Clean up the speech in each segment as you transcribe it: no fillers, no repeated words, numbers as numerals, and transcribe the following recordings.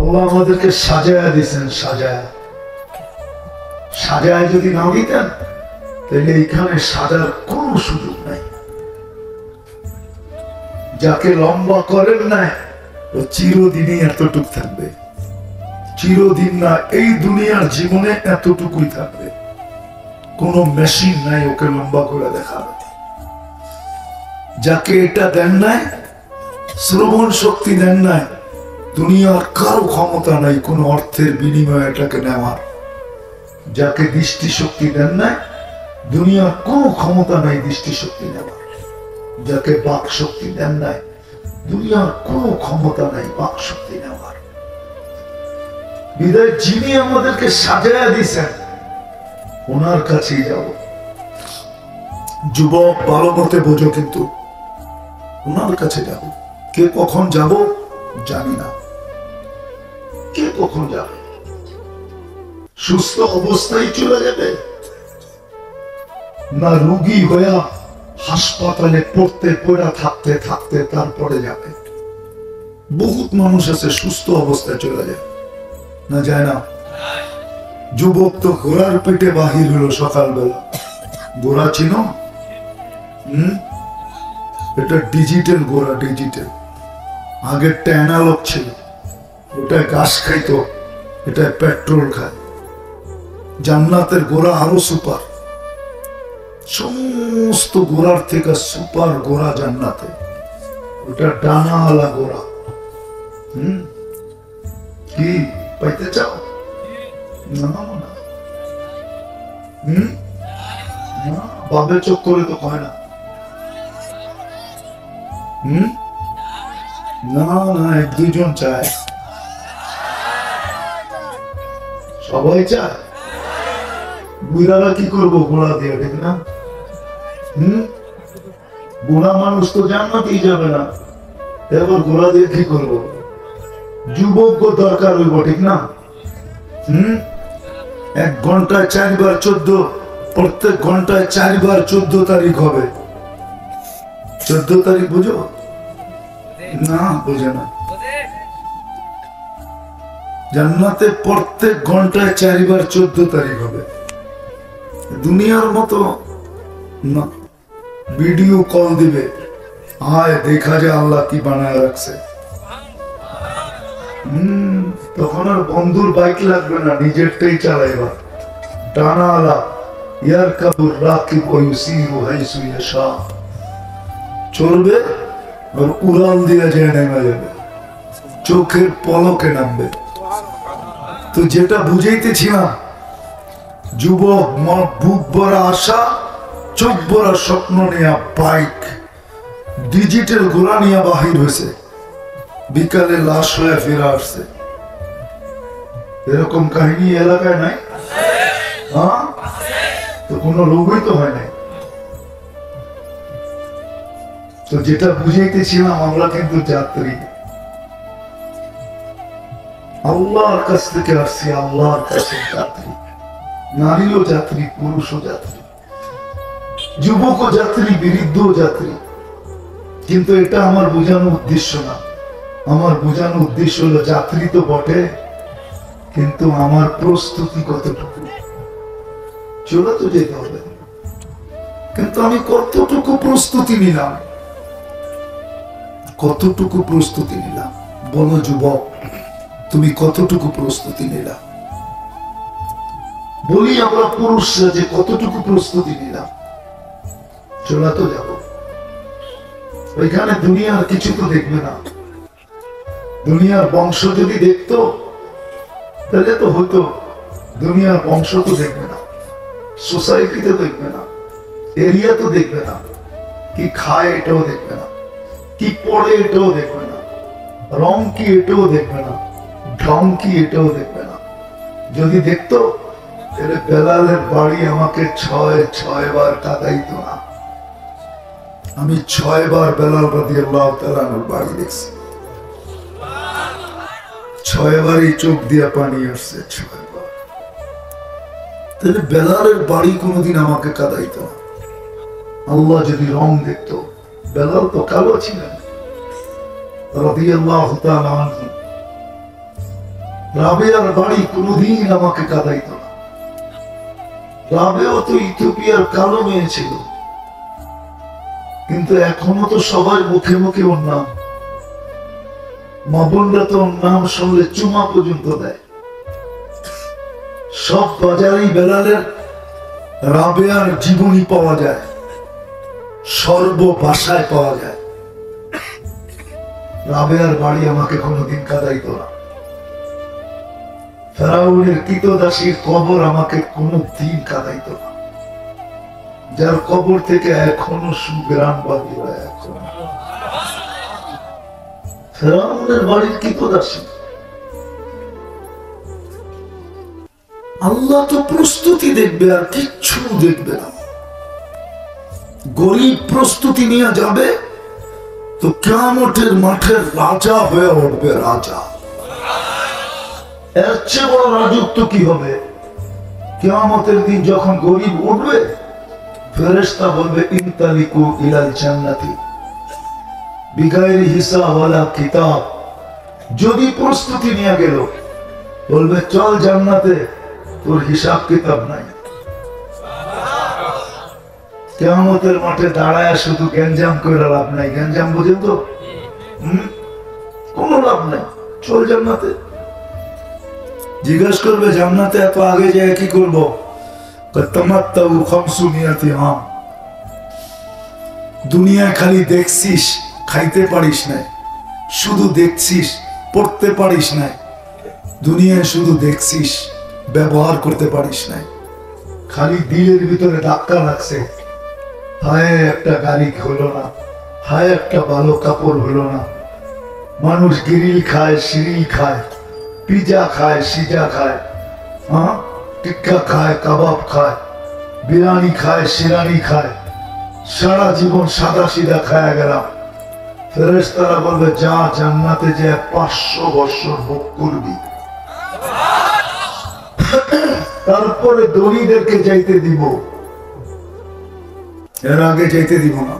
আল্লাহ আমাদেরকে সাজায়া দিয়েছেন, সাজায়া। সাজায় যদি না দিতেন তাহলে এখানে সাজার কোন সুযোগ নাই। যাকে লম্বা করেন না ও চিরদিনই এতটুক থাকবে, চিরদিন না, এই দুনিয়ার জীবনে এতটুকুই থাকবে। কোন মেশিন নাই ওকে লম্বা করে দেখাবে। যাকে এটা দেন নাই, শ্রবণ শক্তি দেন নাই, দুনিয়ার কারো ক্ষমতা নাই কোন অর্থের বিনিময়ে এটাকে নেওয়ার। যাকে দৃষ্টি শক্তি দেন নাই, দুনিয়ার কোনো ক্ষমতা নাই দৃষ্টি শক্তি নেওয়ার। যাকে বাক শক্তি দেন নাই, দুনিয়ার কোনো ক্ষমতা নাই বাক শক্তি নেওয়ার। বিদায় যিনি আমাদেরকে সাজায়া দিয়েছেন ওনার কাছেই যাব। যুবক ভালো মতে বোঝো, কিন্তু ওনার কাছে যাব। কে কখন যাব জানি না, কে কখন যাবে। সুস্থ অবস্থায় চলে যাবে, না রোগী হয়ে হাসপাতালে পড়তে পড়া থাকতে থাকতে তারপরে যাবে। বহুত মানুষ আছে সুস্থ অবস্থায় চলে যায়, না যায় না। যুবক তো ঘোড়ার পেটে বাহির হলো সকালবেলা। ঘোড়া চিনো? এটা ডিজিটাল ঘোড়া, ডিজিটাল। আগেরটা অ্যানালগ ছিল, ওটা ঘাস খাইতো, এটা পেট্রোল খায়। জান্নাতের ঘোড়া আরো সুপার, সমস্ত ঘোড়ার থেকে সুপার ঘোড়া জান্নাতে। ওটা ডানাওয়ালা ঘোড়া। কি পাইতে চাও? না না, বাবে চোখ করে তো কয় না। না না, এক দুইজন চায়, সবাই চায়। বুড়ারা কি করবো ঘোড়া দিয়ে, ঠিক না? বুড়া মানুষ তো জান্নাতেই যাবে না, এবার ঘোড়া দিয়ে কি করবো? যুবক দরকার হইব, ঠিক না? 1 ঘন্টায় 4 বার 14, প্রত্যেক ঘন্টায় 4 বার 14 তারিখ হবে। 14 তারিখ বুঝো না? বুঝে না। জান্নাতে প্রত্যেক ঘন্টায় 4 বার 14 তারিখ হবে। দুনিয়ার মতো না, ভিডিও কল দিবে, আয় দেখা যায় আল্লাহ কি বানায় রাখছে। তখন আর বন্ধুর বাইক লাগবে না, নিজেরটাই চালাইবা। ডানাওয়ালা ইয়ারকাবুর রাকিব ওয়া ইউসিরু হাইসু ইয়াশা, চলবে আর উড়াল দিয়ে যায় নেমে যাবে, চোখের পলকে নামবে। তো যেটা বুঝাইতেছিলাম, যুবক বুক ভরা আশা, চোখ ভরা স্বপ্ন নিয়ে বাইক ডিজিটাল ঘোড়া নিয়ে বাহির হয়েছে, বিকালে লাশ হয়ে ফিরে আসছে। এরকম কাহিনী এলাকায় নাই? হ্যাঁ, তো কোনো রোগই তো হয় নাই। তো যেটা বুঝাইতেছিলাম, আমরা কিন্তু যাত্রী, আল্লাহর কাছ থেকে আসছি, আল্লাহর কাছে যাত্রী। নারীও যাত্রী, পুরুষও যাত্রী, যুবকও যাত্রী, বৃদ্ধও যাত্রী। কিন্তু এটা আমার বোঝানো উদ্দেশ্য না। আমার বোঝানো উদ্দেশ্য হলো যাত্রী তো বটে, কিন্তু আমার প্রস্তুতি কতটুকু। চলে তো যেতে হবে, কিন্তু আমি কতটুকু প্রস্তুতি নিলাম, কতটুকু প্রস্তুতি নিলাম? বলো যুবক, তুমি কতটুকু প্রস্তুতি নিলাম? বলি আমরা পুরুষরা যে কতটুকু প্রস্তুতি নিলাম? চলা তো যাব, ওইখানে দুনিয়ার কিছু তো দেখবে না। দুনিয়ার বংশ যদি দেখতো তাহলে তো হতো, দুনিয়ার বংশ তো দেখবে না, সোসাইটিতে দেখবে না, এরিয়া তো দেখবে না, কি খায় এটাও দেখবে না, কি পড়ে এটাও দেখবে না, রং কি এটাও দেখবে না, ঢং কি এটাও দেখবে না। যদি দেখতো তাহলে বেলালের বাড়ি আমাকে 6 বার কাঁদাইতো না। আমি 6 বার বেলাল রাদিয়াল্লাহু তাআলা আনহুর বাড়ি দেখছি, 6 বারই চোখ দিয়া পানি আসছে, 6 বার। তাহলে বেলালের বাড়ি কোনোদিন আমাকে কাঁদাইতো না। আল্লাহ যদি রং দেখতো, বেলাল তো কালো ছিলেন রাদিয়াল্লাহু তাআলা আনহু, রাবেয়ার বাড়ি কোনোদিন আমাকে কাঁদাইত না। রাবেও তো ইথিওপিয়ার কালো মেয়ে ছিল, কিন্তু এখনো তো সবার মুখে মুখে ওর নাম। মা বোনরা তো ওর নাম শুনলে চুমা পর্যন্ত দেয়। সব বাজারেই বেলালের রাবেয়ার জীবনী পাওয়া যায়, সর্ব ভাষায় পাওয়া যায়। রাবেয়ার বাড়ি আমাকে কোনোদিন কাঁদাইত না। ফেরাউনের কৃতদাসীর কবর আমাকে কোনোদিন কাঁদাইত না, যার কবর থেকে এখনো সুগ্রাণ বাড়ি হয়। এখন ফেরাউনের বাড়ির কৃতদাসী। আল্লাহ তো প্রস্তুতি দেখবে, আর কিচ্ছু দেখবে না। গরিব প্রস্তুতি নিয়ে যাবে তো কিয়ামতের মাঠের রাজা হয়ে উঠবে, রাজা। এর চেয়ে বড় রাজত্ব কি হবে? কিয়ামতের দিন যখন গরিব উঠবে, ফেরেশতা বলবে ইনতালিকু ইলাল জান্নাতি বিগাইরি হিসাব ওয়ালা কিতাব। যদি প্রস্তুতি নিয়ে গেল, বলবে চল জান্নাতে, তোর হিসাব কিতাব নাই। কিয়ামতের মাঠে দাঁড়ায় শুধু গ্যাঞ্জাম করে লাভ নাই। গ্যাঞ্জাম বুঝেন তো? কোনো লাভ নাই। চল জান্নাতে। জিজ্ঞেস করবে জান্নাতে এত আগে যায় কি করবো? দুনিয়ায় খালি দেখছিস, খাইতে পারিস না, শুধু দেখছিস, পড়তে পারিস না। দুনিয়ায় শুধু দেখছিস, ব্যবহার করতে পারিস না। খালি দিলের ভিতরে ধাক্কা লাগছে, হায় একটা গাড়ি হলো না, হায় একটা ভালো কাপড় হলো না। মানুষ গিরিল খায়, সিরিল খায়, পিজা খায়, সিজা খায়, হ্যাঁ টিক্কা খায়, কাবাব খায়, বিরিয়ানি খায়, শিরানি খায়। সারা জীবন সাদা সিধা খায় গেলাম। ফেরেশতারা বলবে যা জান্নাতে যে 500 বছর ভোগ করবি, তারপরে দলিদেরকে যাইতে দিব, এর আগে যাইতে দিব না।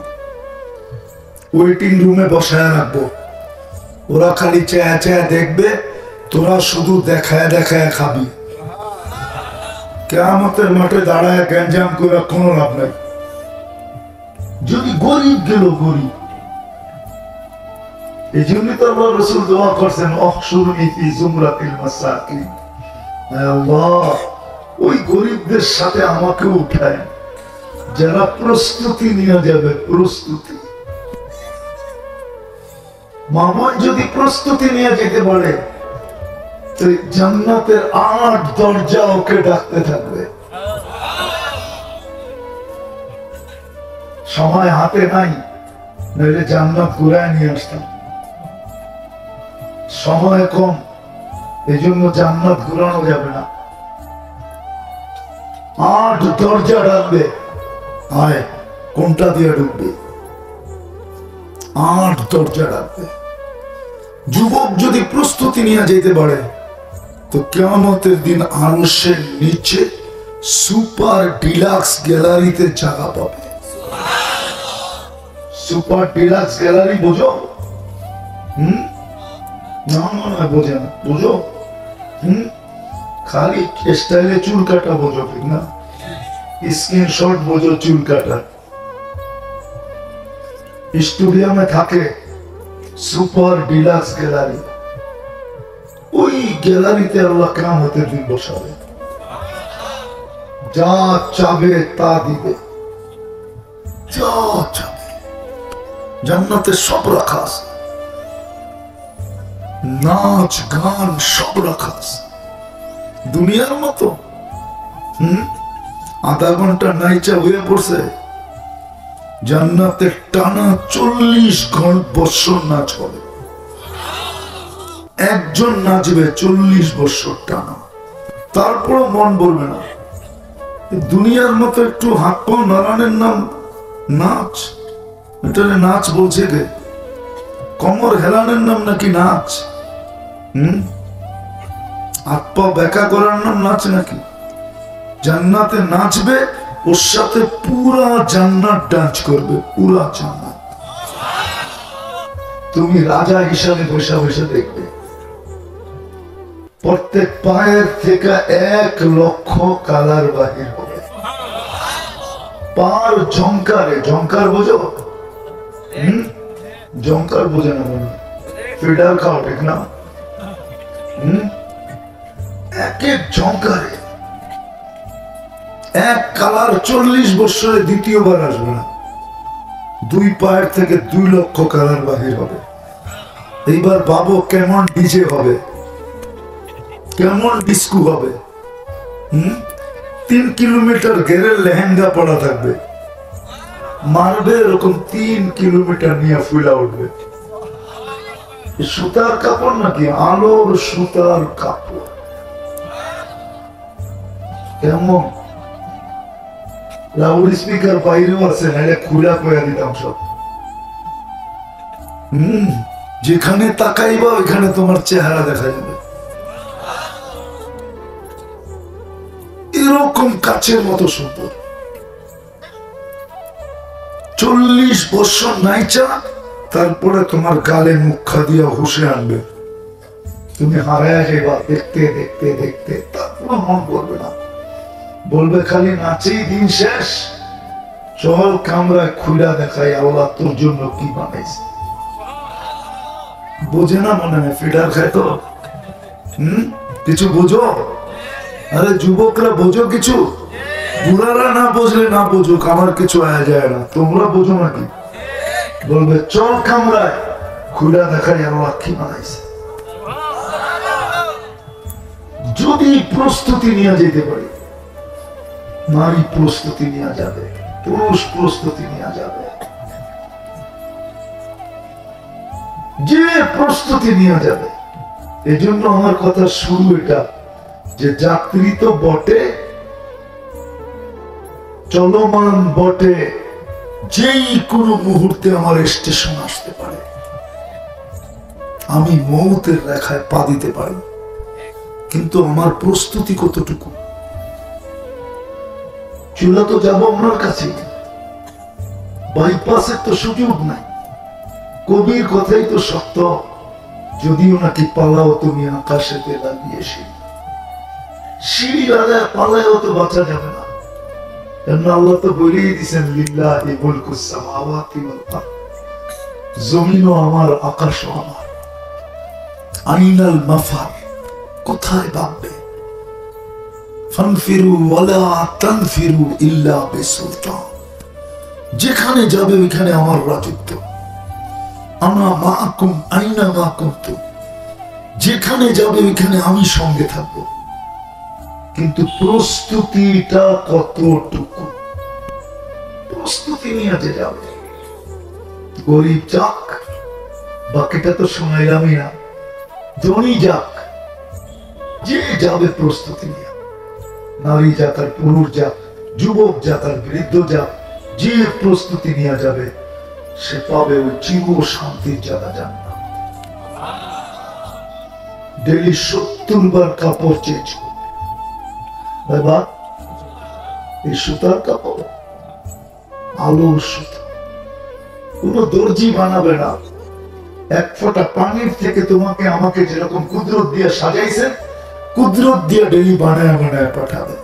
ওয়েটিং রুমে বসায় রাখবো, ওরা খালি চেয়ে চেয়ে দেখবে, তোরা শুধু দেখায় দেখায় খাবি। কিয়ামতের মাঠে দাঁড়ায় গ্যাঞ্জাম করে কোনো লাভ নাই। যদি গরিব গেল, গরিব। এই জন্য তো আল্লাহ রাসূল দোয়া করছেন অহশুরনি ফি জুমরাতিল মাসাকিন। আল্লাহ, ওই গরিবদের সাথে আমাকে উঠায়, যারা প্রস্তুতি নিয়ে যাবে। প্রস্তুতি। মা বোন যদি প্রস্তুতি নিয়ে যেতে পারে, তো জান্নাতের 8 দরজা ওকে ডাকতে থাকবে। সময় হাতে নাই, নইলে জান্নাত ঘুরায় নিয়ে আসতাম। সময় কম, এই জন্য জান্নাত ঘুরানো যাবে না। 8 দরজা ডাকবে, আয় কোনটা দিয়ে ঢুকবে? 8 দরজা ডাকবে। যুবক যদি প্রস্তুতি নিয়ে যেতে পারে, তো কিয়ামতের দিন আরশের নিচে সুপার ডিলাক্স গ্যালারিতে জায়গা পাবে। সুপার ডিলাক্স গ্যালারি বোঝো? না মনে হয় বোঝে না। বোঝো? খালি স্টাইলে চুল কাটা বোঝো, ঠিক না? স্ক্রিনশট বোঝো চুল কাটা। স্টুডিয়ামে থাকে সুপার ডিলাক্স গ্যালারি। ওই গ্যালারিতে আল্লাহ কিয়ামতের দিন বসাবে, যা চাবে তা দিবে, যা চাবে। জান্নাতে সব রাখা আছে, নাচ গান সব রাখা আছে। দুনিয়ার মতো আধা ঘন্টা নাইচা হয়ে পড়ছে, জান্নাতে টানা 40 বছর নাচ হবে। একজন নাচবে 40 বছর টানা, তারপরও মন বলবে না। দুনিয়ার মতো একটু হাত পা নাড়ানোর নাম নাচ? এটা নাচ বলছে কে? কমর হেলানোর নাম নাকি নাচ? হাত পা ব্যাকা করার নাম নাচ নাকি? জান্নাতে নাচবে, ওর সাথে পুরা জান্নাত ডান্স করবে, পুরা জান্নাত। তুমি রাজা হিসাবে বসে বসে দেখবে। প্রত্যেক পায়ের থেকে 1 লক্ষ কালার বাহির হবে। পার ঝংকারে, ঝংকার বোঝো? ঝংকার বোঝে না মনে, ফিডার খাও ঠিক না? এক এক ঝংকারে 1 কালার 40 বছরে দ্বিতীয়বার আসবে না। 2 পায়ের থেকে 2 লক্ষ কালার বাহির হবে। এইবার ভাবো কেমন ডিজে হবে, কেমন ডিস্কো হবে। 3 কিলোমিটার ঘেরের লেহেঙ্গা পড়া থাকবে, মারবে এরকম 3 কিলোমিটার নিয়ে ফুলা উঠবে। সুতার কাপড় নাকি? আলোর সুতার কাপড়। কেমন লাউড স্পিকার বাইরেও আছে, নাহলে খুলা কয়া দিতাম সব। যেখানে তাকাইবা ওইখানে তোমার চেহারা দেখা যাবে, এরকম কাছের মতো সুন্দর। 40 বছর নাইচা, তারপরে তোমার গালে মুখা দিয়া হুশে আনবে, তুমি হারায়া যাইবা দেখতে দেখতে দেখতে। তারপর মন করবে না, বলবে খালি নাচেই দিন শেষ, চল কামরায় খুইলা দেখাই আল্লাহ তোর জন্য কি বানাইছে। বোঝে না মনে হয়, ফিডার খায় তো। কিছু বোঝো? আরে যুবকরা বোঝো কিছু? বুড়ারা না বুঝলে না বুঝুক, আমার কিছু আয়া যায় না। তোমরা বোঝো নাকি? বলবে চল কামরায় খুইলা দেখাই আল্লাহ কি বানাইছে। যদি প্রস্তুতি নিয়ে যেতে পারি, নারী প্রস্তুতি নেওয়া যাবে, পুরুষ প্রস্তুতি নেওয়া যাবে। যে প্রস্তুতি নেওয়া যাবে। এই জন্য আমার কথা শুরু এটা, যে যাত্রী তো বটে, চলমান বটে, যেই কোনো মুহূর্তে আমার স্টেশন আসতে পারে, আমি মৌতের রেখায় পা দিতে পারি, কিন্তু আমার প্রস্তুতি কতটুকু? চুলা তো যাবো আপনার কাছে, বাইপাসের তো সুযোগ নাই। কবির কথাই তো সত্য, যদিও নাকি পালাও তুমি আকাশেতে লাগিয়ে সিঁড়ি লাগায় পালায়ও তো বাঁচা যাবে না। কেন আল্লাহ তো বলেই দিয়েছেন লিল্লাহি মুলকুস সামাওয়াতি ওয়াল আরদ, জমিনও আমার আকাশও আমার। আইনাল মাফার, কোথায় ভাববে? ফানফিরু ওয়ালা তানফিরু ইল্লা বিসুলতান, যেখানে যাবে ওইখানে আমার রাজত্ব। আনা মাআকুম আইনা মা কুনতুম, যেখানে যাবে ওইখানে আমি সঙ্গে থাকবো। কিন্তু প্রস্তুতিটা কতটুকু? প্রস্তুতি নিয়ে যাবে। গরিব যাক, বাকিটা তো শোনাইলামই না। ধনী যাক, যে যাবে প্রস্তুতি নিয়ে, নারী যাক আর পুরুষ যাক, যুবক যাক আর বৃদ্ধ যাক, যে প্রস্তুতি নিয়ে যাবে সে পাবে ওই চির শান্তির জায়গা। জান্নাত। ডেলি 70 বার কাপড় চেঞ্জ করবে। বাবা, এই সুতার কাপড়, আলোর সুতা, কোন দর্জি বানাবে না। 1 ফোঁটা পানির থেকে তোমাকে আমাকে যেরকম কুদরত দিয়ে সাজাইছেন, কুদরত দিয়ে ডেলি বানায় বানায় পাঠাবে।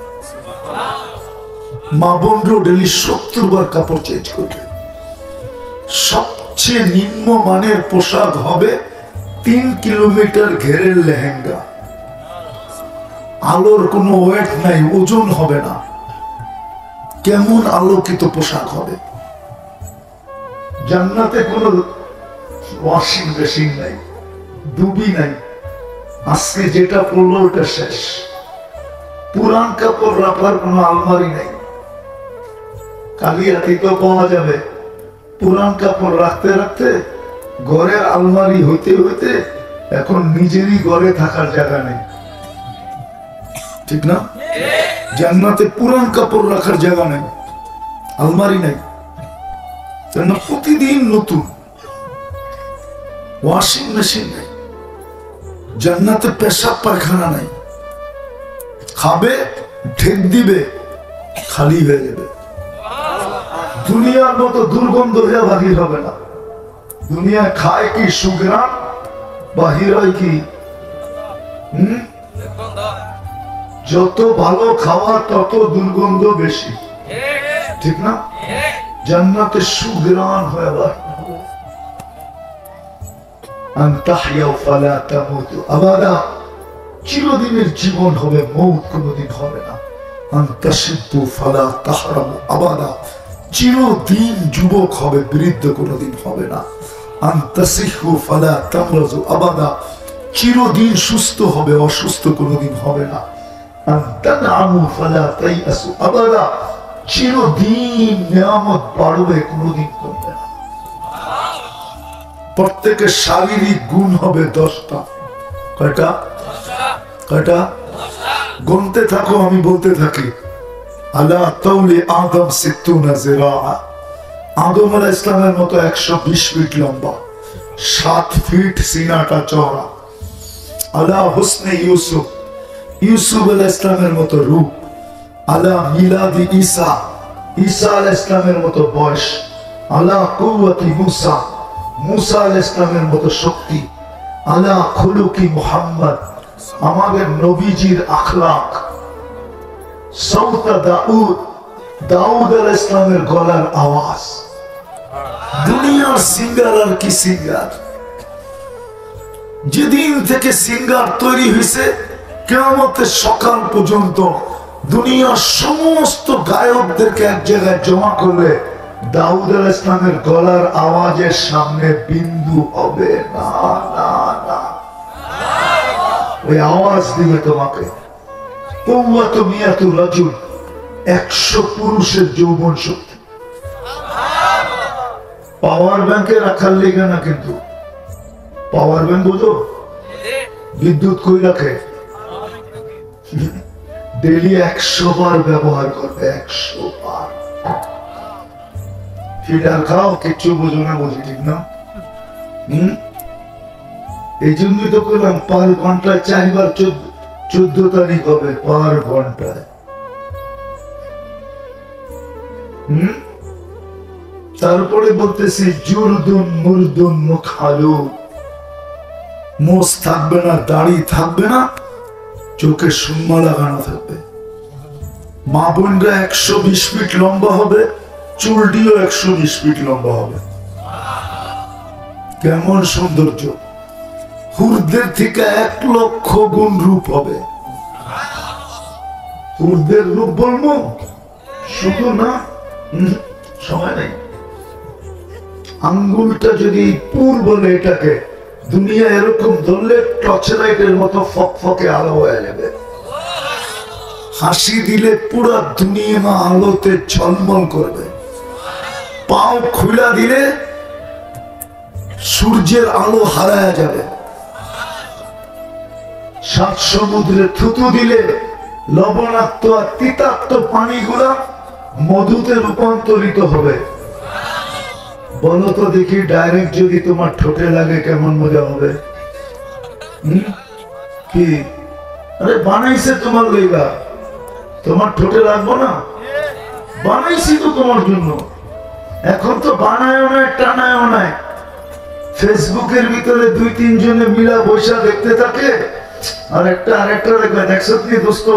মা বোনরাও ডেলি 70 বার কাপড় চেঞ্জ করবে। সবচেয়ে নিম্ন মানের পোশাক হবে 3 কিলোমিটার ঘেরের লেহেঙ্গা। আলোর কোনো ওয়েট নাই, ওজন হবে না। কেমন আলোকিত পোশাক হবে। জান্নাতে কোনো ওয়াশিং মেশিন নাই, ডুবি নাই। আজকে যেটা পড়লো ওটা শেষ। পুরান কাপড় রাখার কোনো আলমারি নাই। কালিয়াতিতেও পাওয়া যাবে। পুরান কাপড় রাখতে রাখতে ঘরের আলমারি হইতে হইতে এখন নিজেরই ঘরে থাকার জায়গা নেই, ঠিক না? জান্নাতে পুরান কাপড় রাখার জায়গা নেই, আলমারি নেই, প্রতিদিন নতুন। ওয়াশিং মেশিন নেই। জান্নাতে পেশাব পায়খানা নাই। খাবে, ঢেক দিবে, খালি হয়ে যাবে। দুনিয়ার মতো দুর্গন্ধ হয়ে বাহির হবে না। দুনিয়া খায় কি সুঘ্রাণ, বাহির হয় কি যত ভালো খাওয়া তত দুর্গন্ধ বেশি, ঠিক না? জান্নাতে সুগ্রাণ হয়ে বার হবে। আন তাহইয়াউ ফালা তামুতু আবাদা, চিরদিনের জীবন হবে, মৌত কোনদিন হবে না। আন তাশিব্বু ফালা তাহরামু আবাদা, চিরদিন যুবক হবে, বৃদ্ধ কোনদিন হবে না। আন তাসিহু ফালা তামরাজু আবাদা, চিরদিন সুস্থ হবে, অসুস্থ কোনদিন হবে না। আন তানআমু ফালা তাইয়াসু আবাদা, চিরদিন নিয়ামত বাড়বে, কোনদিন কমবে না। প্রত্যেকের শারীরিক গুণ হবে 10টা। কয়টা? কয়টা? গুনতে থাকো, আমি বলতে থাকি। আলা তাওলি আদম 60 জিরাআ, আদম আলাইহিস সালামের মতো 120 ফিট লম্বা, 7 ফিট সিনাটা চওড়া। আলা হুসনে ইউসুফ, ইউসুফ আলাইহিস সালামের মতো রূপ। আলা মিলাদি ঈসা, ঈসা আলাইহিস সালামের মতো বয়স। আলা কুওয়াতি মুসা, মুসা আলাইহিস সালামের মতো শক্তি। আলা খুলুকি মুহাম্মদ, আমাদের নবীজির আখলাক। সাউতা দাউদ, দাউদ আলাইহিস সালামের গলার আওয়াজ। দুনিয়ার সিঙ্গার আর কি সিঙ্গার! যেদিন থেকে সিঙ্গার তৈরি হয়েছে কিয়ামতের সকাল পর্যন্ত দুনিয়ার সমস্ত গায়কদেরকে এক জায়গায় জমা করলে দাউদ আলাইহিস সালামের গলার আওয়াজের সামনে বিন্দু হবে না, না, না। ওই আওয়াজ দিবে তোমাকে। কুওয়াতু মিয়াতু রাজুল, 100 পুরুষের যৌবন শক্তি। পাওয়ার ব্যাংকে রাখার লেগে না, কিন্তু পাওয়ার ব্যাংক বুঝো, বিদ্যুৎ কই রাখে? ডেলি 100 বার ব্যবহার করবে, 100 বার। ফিডার খাও, কিচ্ছু বুঝো না, বুঝি, ঠিক না? এই জন্যই তো করলাম, পার ঘন্টায় 4 বার 14 তারিখ হবে, পার ঘন্টায়। তারপরে বলতেছি জুরদুন মুরদুন মুখালু, মোষ থাকবে না, দাড়ি থাকবে না, চোখে সুরমা লাগানো থাকবে। মা বোনরা 120 ফিট লম্বা হবে, চুলটিও 120 ফিট লম্বা হবে। কেমন সৌন্দর্য! হুরদের থেকে 1 লক্ষ গুণ রূপ হবে। হুরদের রূপ বলবো শুধু না, সময় নেই। আঙ্গুলটা যদি পুর বলে এটাকে, দুনিয়া এরকম ধরলে টর্চ লাইটের মতো ফকফকে আলো হয়ে যাবে। হাসি দিলে পুরো দুনিয়া আলোতে ঝলমল করবে। পাও খুলা দিলে সূর্যের আলো হারায় যাবে। 7 সমুদ্রে থুতু দিলে লবণাক্ত আর তিতাক্ত পানিগুলা মধুতে রূপান্তরিত হবে। বলো তো দেখি, ডাইরেক্ট যদি তোমার ঠোঁটে লাগে কেমন মজা হবে? কি? আরে বানাইছে তোমার লইগা, তোমার ঠোঁটে লাগবো না? বানাইছি তো তোমার জন্য। এখন তো বানায়ও নাই, টানায়ও নাই। ফেসবুকের ভিতরে 2-3 জনে মিলা বৈশা দেখতে থাকে, আর আরেকটা দেখবে, দেখছো কি দোস্ত?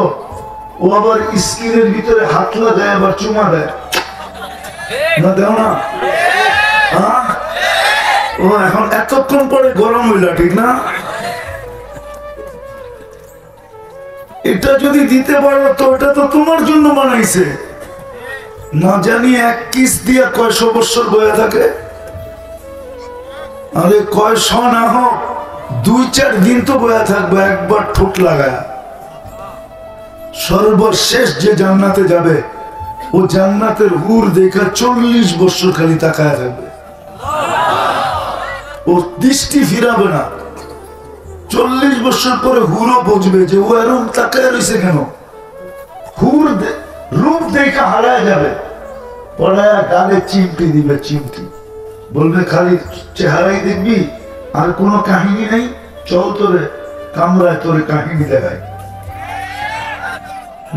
ও আবার স্ক্রিনের ভিতরে হাত লাগায়, আবার চুমা দেয় না, দেও না? ও এখন এতক্ষণ পরে গরম হইল, ঠিক না? এটা যদি দিতে পারো তো এটা তো তোমার জন্য বানাইছে। না জানি 1 কিস দিয়ে কয়শো বছর বয়ে থাকে। আরে কয়শো না হোক, 2-4 দিন তো বয়ে থাকবে একবার ঠোঁট লাগায়। সর্বশেষ যে জান্নাতে যাবে, ও জান্নাতের হুর দেখা 40 বছর খালি তাকায় থাকবে, ও দৃষ্টি ফিরাবে না। 40 বছর পরে হুরও বুঝবে যে ও এরকম তাকায় রয়েছে কেন। হুর রূপ দেখা হারায় যাবে, পরে গালে চিমটি দিবে, চিমটি বলবে খালি চেহারাই দেখবি, আর কোনো কাহিনী নেই, চল তোরে কামরায় তোরে কাহিনী দেখায়।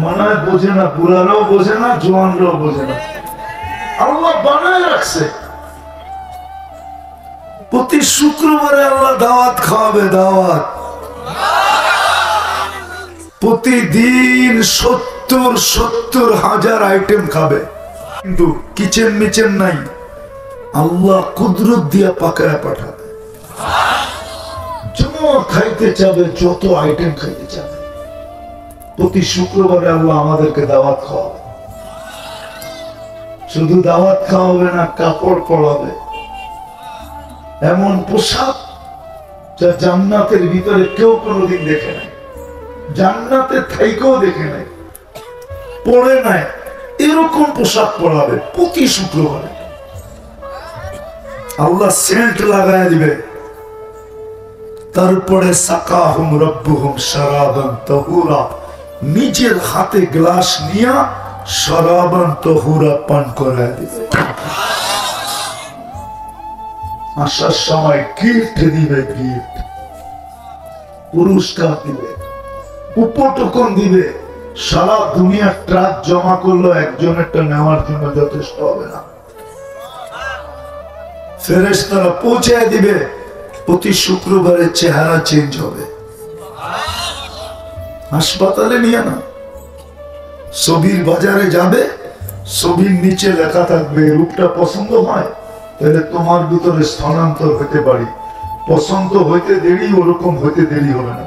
মনে হয় বোঝে না, বুড়ারাও বোঝে না, জোয়ানরাও বোঝে না। আল্লাহ বানায় রাখছে। প্রতি শুক্রবারে আল্লাহ দাওয়াত খাওয়াবে, দাওয়াত। প্রতিদিন 70,000 আইটেম খাবে, কিন্তু কিচেন মিচেন নাই। আল্লাহ কুদরত দিয়া পাকায় পাঠাবে। যত খাইতে চাবে, যত আইটেম খাইতে চাবে। প্রতি শুক্রবারে আল্লাহ আমাদেরকে দাওয়াত খাওয়াবে। শুধু দাওয়াত খাওয়াবে না, কাপড় পরাবে, এমন পোশাক যা জান্নাতের ভিতরে কেউ কোনোদিন দেখে নাই, জান্নাতের থাইকেও দেখে নাই, পরে নাই, এরকম পোশাক পরাবে প্রতি শুক্রবারে। আল্লাহ সেন্ট লাগায় দিবে। তারপরে সাকাহুম রব্বুহুম শারাবান তাহুরা, নিজের হাতে গ্লাস নিয়ে শারাবান তাহুরা পান করায় দিবে। আসার সময় গিফট দিবে, গিফট পুরস্কার দিবে, উপটকন দিবে। সারা দুনিয়ার ট্রাক জমা করলো, একজনেরটা নেওয়ার জন্য যথেষ্ট হবে না। ফেরেশতারা পৌঁছায় দিবে। প্রতি শুক্রবারে চেহারা চেঞ্জ হবে। হাসপাতালে নিয়ে না, ছবির বাজারে যাবে, ছবির নিচে লেখা থাকবে, রূপটা পছন্দ হয় তাহলে তোমার ভিতরে স্থানান্তর হতে পারি। পছন্দ হইতে দেরি, ওরকম হইতে দেরি হবে না।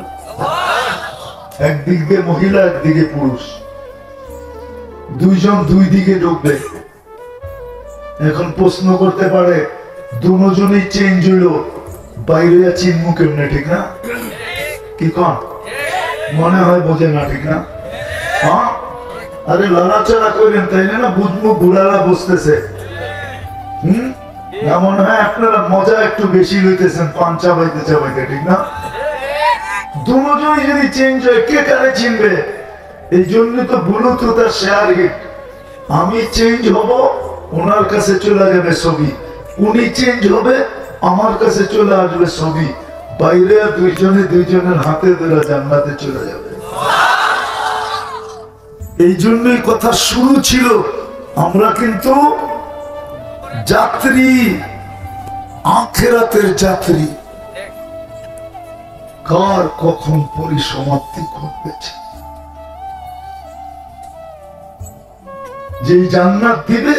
একদিকে মহিলা, একদিকে পুরুষ, দুইজন দুই দিকে ঢুকবে। এখন প্রশ্ন করতে পারে, দুজনই চেঞ্জ হইলো, বাইরে চিনব কেমনে? ঠিক না? কি কন মনে হয়? বোঝে না, ঠিক না? হ্যাঁ, আরে লড়াচড়া করেন তাইলে না বুঝবো, বুড়ারা বুঝতেছে। মনে হয় আপনারা মজা একটু বেশি লইতেছেন পান চাবাইতে চাবাইতে, ঠিক না? দুজনই যদি চেঞ্জ হয়, কে কারে চিনবে? এই জন্য তো ব্লুটুথ আর শেয়ার হিট। আমি চেঞ্জ হব, ওনার কাছে চলে যাবে ছবি, উনি চেঞ্জ হবে, আমার কাছে চলে আসবে ছবি। বাইরে দুইজনে দুইজনের হাতে ধরে জান্নাতে চলে যাবে। এই জন্যই কথা শুরু ছিল, আমরা কিন্তু যাত্রী, আখিরাতের যাত্রী। কার কখন পরিসমাপ্তি ঘটবেছে। যে জান্নাত দিবে,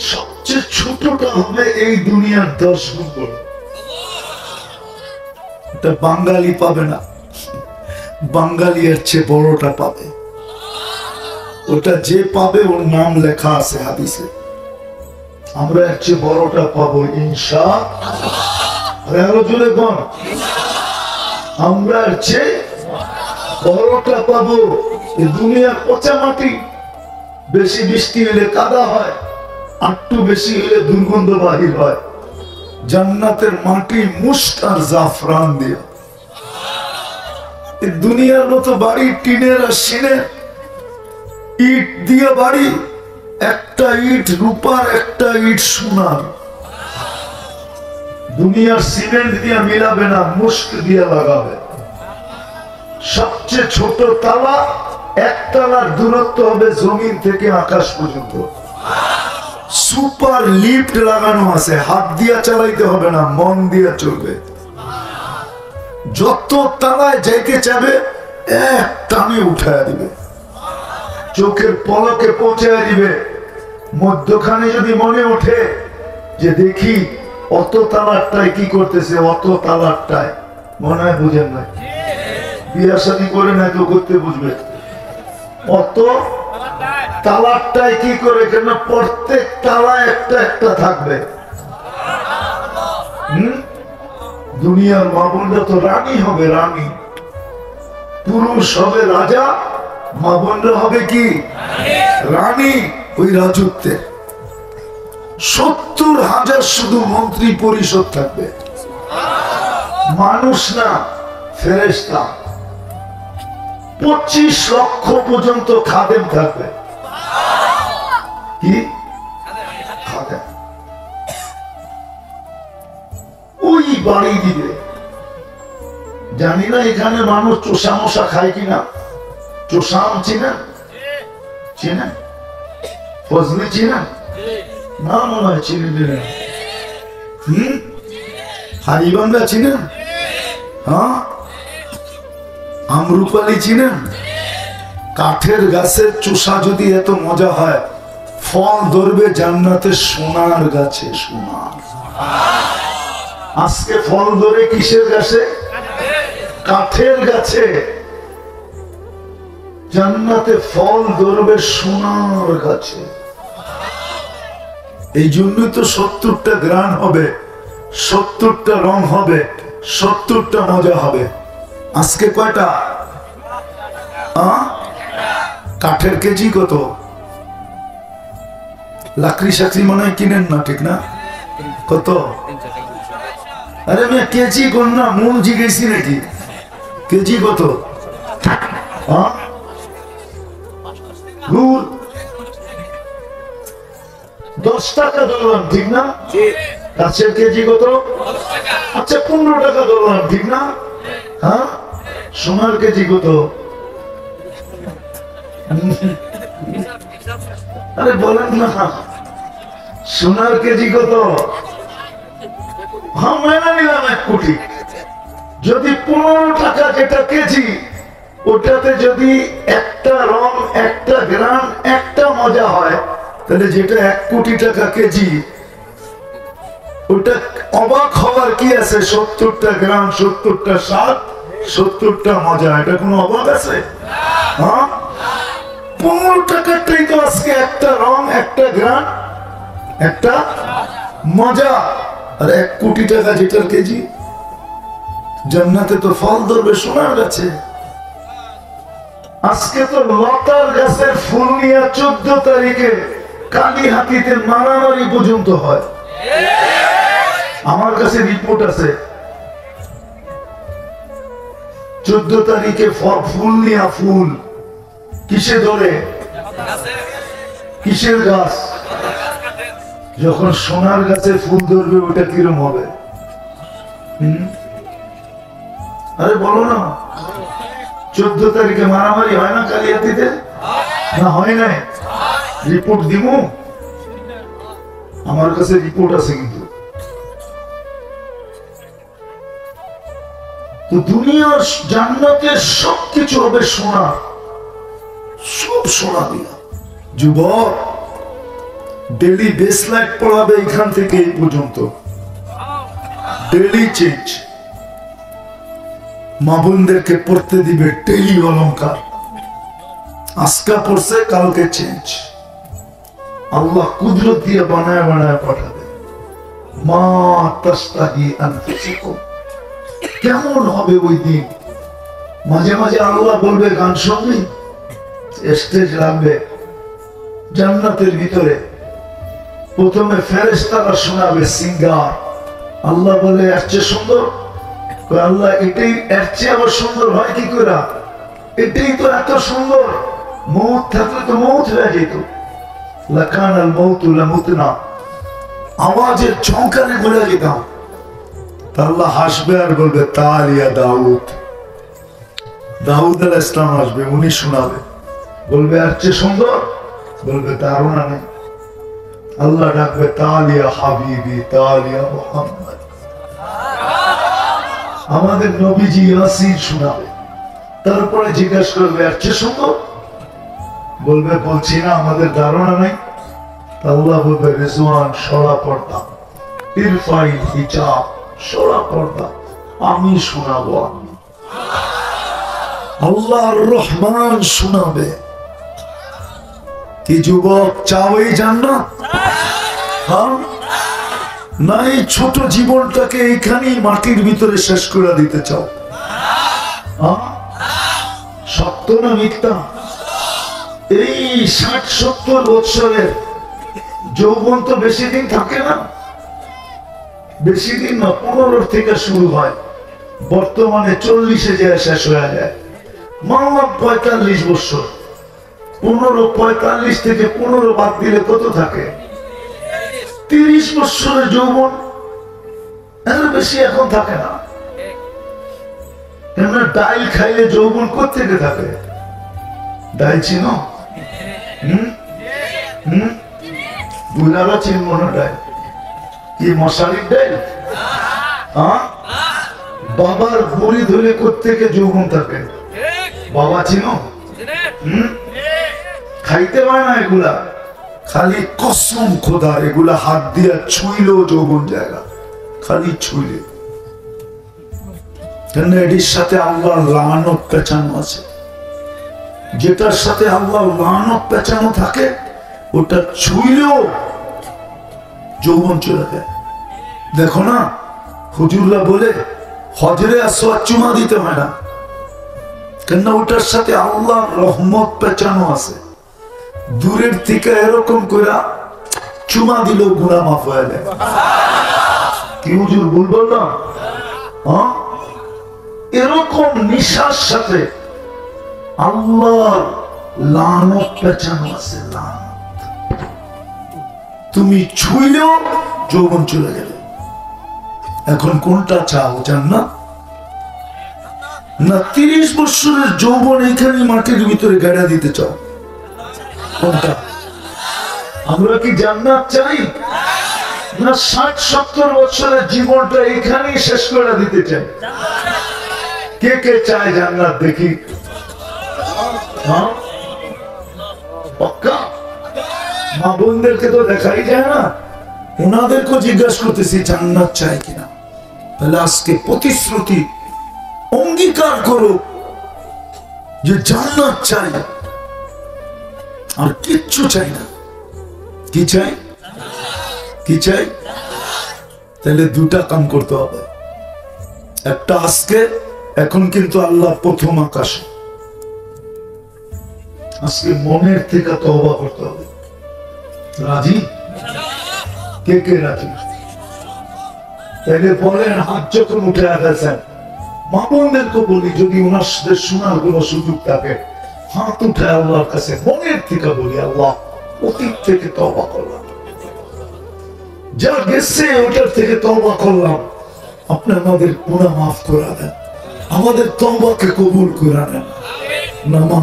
সবচেয়ে ছোটটা হবে এই দুনিয়ার 10 গুণ বড়। এটা বাঙালি পাবে না, বাঙালি এর চেয়ে বড়টা পাবে। ওটা যে পাবে, ওর নাম লেখা আছে হাদিসে। আমরা এর চেয়ে বড়টা পাবো ইনশাআল্লাহ। আরো জোরে বল, আমরা এর চেয়ে বড়টা পাবো। এই দুনিয়ার পচা মাটি, বেশি বৃষ্টি হলে কাদা হয়, একটু বেশি হলে দুর্গন্ধ বাহির হয়। জান্নাতের মাটি মুস্ক আর জাফরান দিয়ে। এই দুনিয়ার মতো বাড়ি টিনের আর সিনের, ইট দিয়ে বাড়ি, একটা ইট রূপার, একটা ইট সোনার। দুনিয়ার সিমেন্ট দিয়ে মিলাবে না, মুস্ক দিয়ে লাগাবে। সবচেয়ে ছোট তালা, এক তালার দূরত্ব হবে জমিন থেকে আকাশ পর্যন্ত। সুপার লিফট লাগানো আছে, হাত দিয়া চালাইতে হবে না, মন দিয়া চলবে। যত তালায় যাইতে চাবে, এক টানে উঠায় দিবে, চোখের পলকে পৌঁছায় দিবে। মধ্যখানে যদি মনে ওঠে যে দেখি অত তালারটায় কি করতেছে, অত তালারটায়, মনে হয় বুঝেন না। বিয়া শাদী করে না কেউ করতে বুঝবে। অত তালারটায় কি করে, কেন প্রত্যেক তালা একটা একটা থাকবে। দুনিয়ার মা বোনরা তো রানী হবে, রানী। পুরুষ হবে রাজা, মা বোনরা হবে কি রানী। ওই রাজত্বে 70,000 শুধু মন্ত্রী পরিষদ থাকবে, মানুষ না, ফেরেশতা। 25 লক্ষ পর্যন্ত খাদেম থাকবে। কি খাদেম? ওই বাড়ি দিবে। জানি না এখানে মানুষ চোষা মশা খায় কিনা। চোষাম চিনেন? চিনেন? ফজলি চিনেন? না মনে হয় চিনেন। হারিবাংলা চিনেন? হ্যাঁ, আমরুপালি চিনেন? কাঠের গাছের চোষা যদি এত মজা হয়, ফল ধরবে জান্নাতের সোনার গাছে। সোনার আজকে ফল ধরে কিসের গাছে? কাঠের গাছে। জান্নাতে ফল ধরবে সোনার গাছে। এই জন্যই তো 70টা গ্রান হবে, 70টা রং হবে, 70টা মজা হবে। আজকে কয়টা? কাঠের কেজি কত? লাকড়ি সাকড়ি মনে হয় কিনেন না, ঠিক না? কত? আরে আমি কেজি কোন না, মূল জিজ্ঞেসি নাকি? কেজি কত? 10 টাকা ধরলাম, ঠিক না? গাছের কেজি কত? আচ্ছা 15 টাকা ধরলাম, ঠিক না? হ্যাঁ, সোনার কেজি কত? আরে বলেন না, সোনার কেজি কত? হ্যাঁ, মেনে নিলাম 1 কোটি। যদি 15 টাকা যেটা কেজি, ওটাতে যদি একটা রং, একটা গ্রাম, একটা মজা হয়, তাহলে যেটা 1 কোটি টাকা কেজি, ওটা অবাক হওয়ার কি আছে? 70টা গ্রাম, 70টা স্বাদ, 70টা মজা, এটা কোনো অবাক আছে? হ্যাঁ, 15 টাকাটাই তো আজকে একটা রং, একটা গ্রাম, একটা মজা। আর 1 কোটি টাকা যেটার কেজি। জান্নাতে তো ফল ধরবে সোনার গাছে। আজকে তো লতার গাছের ফুল নিয়ে 14 তারিখে কালীহাতিতে মারামারি পর্যন্ত হয়। আমার কাছে রিপোর্ট আছে, 14 তারিখে ফুল নিয়ে, ফুল কিসে ধরে? কিসের গাছ? যখন সোনার গাছে ফুল ধরবে, ওটা কিরম হবে? আরে বলো না, 14 তারিখে মারামারি হয় না কালিয়াতিতে? না হয় নাই? রিপোর্ট দিব, আমার কাছে রিপোর্ট আছে। কিন্তু তো দুনিয়ার জান্নাতের সবকিছু হবে সোনা, সব সোনা দিয়া। যুবক, ডেলি বেসলাইট পড়াবে এখান থেকে এই পর্যন্ত, ডেলি চেঞ্জ। মা বোনদেরকে পড়তে দিবে ডেলি অলংকার, আজকা পড়ছে কালকে চেঞ্জ। আল্লাহ কুদরত দিয়ে বানায় বানায় পাঠাবে। মা তাস্তাহি আনফুসুকুম। কেমন হবে ওই দিন? মাঝে মাঝে আল্লাহ বলবে, গান শুনবি? স্টেজ লাগবে জান্নাতের ভিতরে। প্রথমে ফেরেশতারা শোনাবে সিঙ্গার। আল্লাহ বলে, এর চেয়ে সুন্দর? আল্লাহ, এটাই এর চেয়ে আবার সুন্দর হয় কি করে? এটাই তো এত সুন্দর। মৌত থাকলে তো মৌত হয়ে যেত। লাকানাল মাউতু লামুতনা, আওয়াজের ঝংকারে বলে যেতাম। আল্লাহ হাসবে আর বলবে, তালিয়া দাউদ। দাউদ আলাইহিস সালাম আসবে, উনি শোনাবে, বলবে এর চেয়ে সুন্দর? বলবে ধারণা নেই। আল্লাহ ডাকবে, তালিয়া হাবিবি, তালিয়া মুহাম্মদ। আমাদের নবীজি ইয়াসিন শোনাবে। তারপরে জিজ্ঞাসা করবে, এর চেয়ে সুন্দর? বলবে, বলছি না, আমাদের ধারণা নেই। আল্লাহ বলবে, রিজওয়ান সরা পর্দা, ইরফাই হিজাব, সরা পর্দা, আমি শোনাবো। আমি আল্লাহর রহমান শোনাবে। কি যুবক, চাও এই জান্নাত? হ্যাঁ, না এই ছোট জীবনটাকে এইখানেই মাটির ভিতরে শেষ করে দিতে চাও? সত্য না মিথ্যা? এই 60-70 বছরের যৌবন তো বেশি দিন থাকে না। বেশি দিন না, 15 থেকে শুরু হয়, বর্তমানে 40-এ যায় শেষ হয়ে যায়। মামলা 45 বছর। 45 থেকে 15 বাদ দিলে কত থাকে? 30 বছরের যৌবন। এর বেশি এখন থাকে না। কেননা ডাইল খাইলে যৌবন কোত্থেকে থাকে? ডাইল চিনো? বুড়ারা চিনব না ডাইল? কি মশারির ডাইল? বাবার বড়ি ধরে কোত্থেকে যৌবন থাকে? বাবা চিনো? খাইতে পারে না এগুলা, খালি কসম খোদার এগুলা হাত দিয়া ছুঁইলেও যৌবন জায়গা, খালি ছুঁইলে। কেন এটির সাথে আল্লাহর লানত পেঁচানো আছে। যেটার সাথে আল্লাহর লানত পেঁচানো থাকে ওটা ছুঁইলেও যৌবন চলে যায়। দেখো না হুজুররা বলে হজরে আসওয়াদ চুমা দিতে হয় না, কেন ওটার সাথে আল্লাহর রহমত পেঁচানো আছে। দূরের থেকে এরকম করে চুমা দিল গুনাহ মাফ হয়ে যায়। কি হুজুর ভুল বললাম? এরকম নিশার সাথে আল্লাহর লানত পেঁচানো আছে। তুমি ছুঁইলেও যৌবন চলে গেল। এখন কোনটা চাও, জান্নাত না 30 বছরের যৌবন এখানে মাটির ভিতরে গাড়া দিতে চাও? কোনটা? আমরা কি জান্নাত চাই না 60-70 বছরের জীবনটা এখানেই শেষ করে দিতে চাই? কে কে চায় জান্নাত দেখি? পাক্কা? মা বোনদেরকে তো দেখাই যায় না, ওনাদেরকে জিজ্ঞাসা করতেছি জান্নাত চায় কিনা। তাহলে আজকে প্রতিশ্রুতি অঙ্গীকার করো যে জান্নাত চাই, আর কিচ্ছু চাই না। কি চাই? কি চাই? তাহলে দুটা কাম করতে হবে। একটা আজকে, এখন কিন্তু আল্লাহ প্রথম আকাশে, আজকে মনের থেকে তওবা করতে হবে। রাজি? কে কে রাজি? তাইলে বলেন, হাত যখন উঠে আসেন মা বোনদেরকে বলি, যদি ওনার সাথে শোনার কোন সুযোগ থাকে হাত উঠে আল্লাহর কাছে মনের থেকে বলি, আল্লাহ অতীত থেকে তওবা করলাম, যা গেছে ওটার থেকে তওবা করলাম, আপনি আমাদের গুনাহ মাফ করে দেন, আমাদের তওবাকে কবুল করে নেন। নামা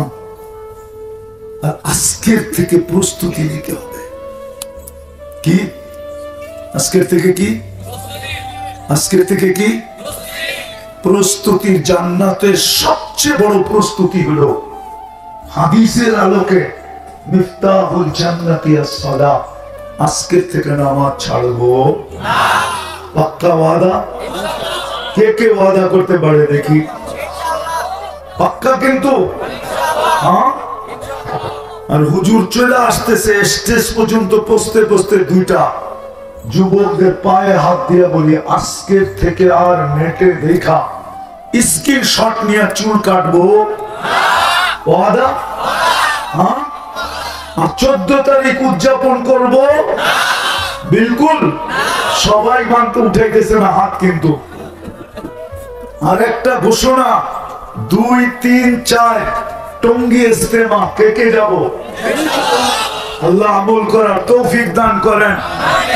আর আজকের থেকে প্রস্তুতি নিতে হবে। কি আজকের থেকে? কি আজকের থেকে? কি প্রস্তুতির? জান্নাতের সবচেয়ে বড় প্রস্তুতি হলো হাদিসের আলোকে মিফতাহুল জান্নাতি আস-সালাহ। আজকের থেকে নামাজ ছাড়বো না। পাক্কা ওয়াদা? কে কে ওয়াদা করতে পারে দেখি? পাক্কা কিন্তু? হ্যাঁ। আর হুজুর চলে আসতেছে, স্টেজ পর্যন্ত পৌঁছতে পৌঁছতে দুইটা যুবকদের পায়ে হাত দিয়ে বলি, আজকের থেকে আর নেটে দেখা স্ক্রিনশট নিয়ে চুল কাটবো ওয়াদা? হ্যাঁ। আর 14 তারিখ উদযাপন করব বিলকুল? সবাই মানতে উঠাইতেছে না হাত কিন্তু। আর একটা ঘোষণা, 2, 3, 4 টঙ্গী ইস্তেমা কে কে যাব? আল্লাহ আমল করার তৌফিক দান করেন।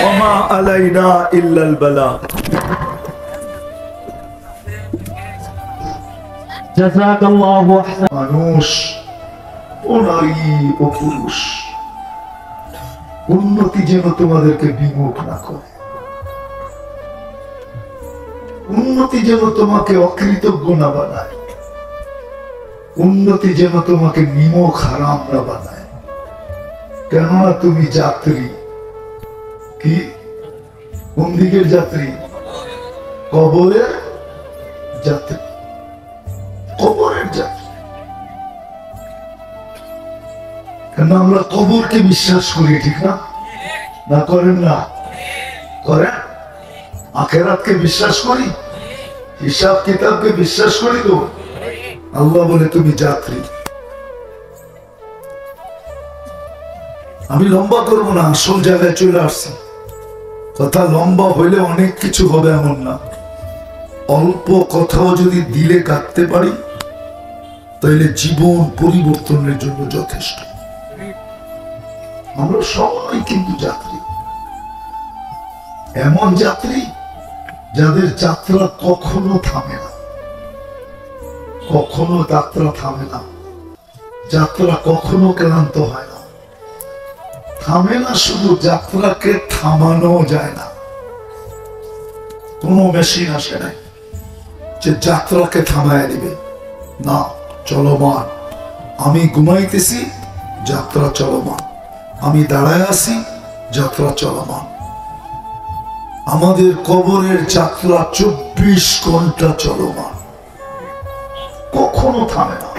ওমা আলাইনা ইল্লাল বালাগ। জাযাকাল্লাহু আহসান। মানুষ ও নারী ও পুরুষ, উন্নতি যেন তোমাদেরকে বিমুখ না করে, উন্নতি যেন তোমাকে অকৃতজ্ঞ না বানায়, উন্নতি যেন তোমাকে নিমক হারাম না বানায়। কেননা তুমি যাত্রী। কি? কোন দিকের যাত্রী? কবরের যাত্রী, কবরের যাত্রী। কেন আমরা কবরকে বিশ্বাস করি, ঠিক না? না করেন না? করেন? আখেরাতকে বিশ্বাস করি, হিসাব কিতাবকে বিশ্বাস করি তো। আল্লাহ বলে তুমি যাত্রী। আমি লম্বা করবো না, আসল জায়গায় চলে আসছি। কথা লম্বা হইলে অনেক কিছু হবে এমন না। অল্প কথাও যদি দিলে কাটতে পারি তাহলে জীবন পরিবর্তনের জন্য যথেষ্ট। আমরা সবাই কিন্তু যাত্রী, এমন যাত্রী যাদের যাত্রা কখনো থামে না, কখনো যাত্রা থামে না, যাত্রা কখনো ক্লান্ত হয় না। থামে না শুধু, যাত্রাকে থামানো যায় না। কোনো মেশিন আসে নাই যে যাত্রাকে থামায় দিবে, না। চলমান। আমি ঘুমাইতেছি, যাত্রা চলমান। আমি দাঁড়ায় আছি, যাত্রা চলমান। আমাদের কবরের যাত্রা 24 ঘন্টা চলমান, কখনো থামে না।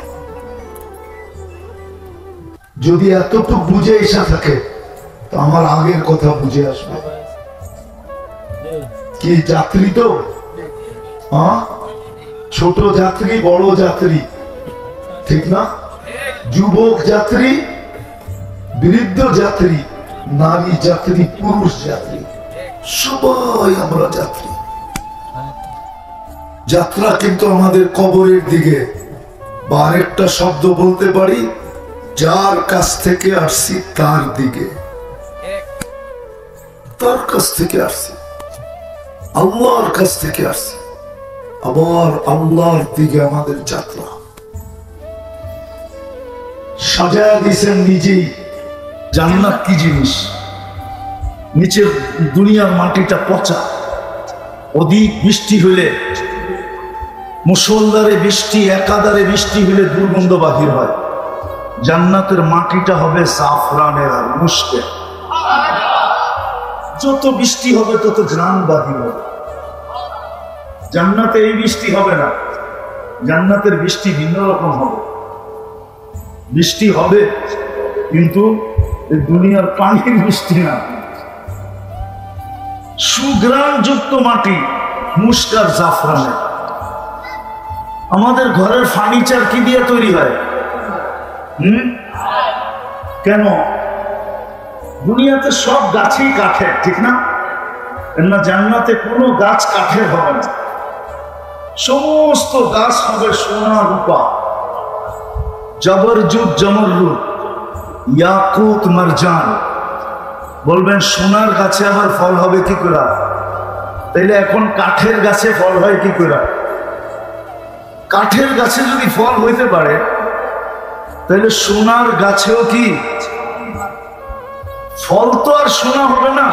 যদি এতটুকু বুঝে এসে থাকে তো আমার আগের কথা বুঝে আসবে। কি যাত্রী তো, ছোট যাত্রী, বড় যাত্রী, ঠিক না? যুবক যাত্রী, বৃদ্ধ যাত্রী, নারী যাত্রী, পুরুষ যাত্রী, সবাই আমরা যাত্রী। যাত্রা কিন্তু আমাদের কবরের দিকে। বা আরেকটা শব্দ বলতে পারি, যার কাছ থেকে আসছি তার দিকে, তার কাছ থেকে আসছি, আল্লাহর কাছ থেকে আসছি, আবার আল্লাহর দিকে আমাদের যাত্রা। সাজায়া দিয়েছেন নিজেই। জান্নাত কি জিনিস? নিচের দুনিয়ার মাটিটা পচা, অধিক বৃষ্টি হইলে, মুষলধারে বৃষ্টি, একাধারে বৃষ্টি হইলে দুর্গন্ধ বাহির হয়। জান্নাতের মাটিটা হবে জাফরানের আর মুশকের। যত বৃষ্টি হবে তত ঘ্রাণ বাহির হবে। জান্নাতে এই বৃষ্টি হবে না, জান্নাতের বৃষ্টি ভিন্ন রকম হবে। বৃষ্টি হবে কিন্তু এই দুনিয়ার পানির বৃষ্টি না। সুঘ্রাণযুক্ত মাটি, মুশকার জাফরানের। আমাদের ঘরের ফার্নিচার কি দিয়ে তৈরি হয়? কেন? দুনিয়াতে সব গাছই কাঠের, ঠিক না? না, জান্নাতে কোনো গাছ কাঠের হবে না, সমস্ত গাছ হবে সোনা রূপা, জবরজুদ জমরুদ, ইয়াকুত মারজান। বলবেন সোনার গাছে আবার ফল হবে কি করে? তাইলে এখন কাঠের গাছে ফল হয় কি করে? কাঠের গাছে যদি ফল হইতে পারে তাহলে সোনার গাছেও কি ফল? তো আর সোনা হবে না।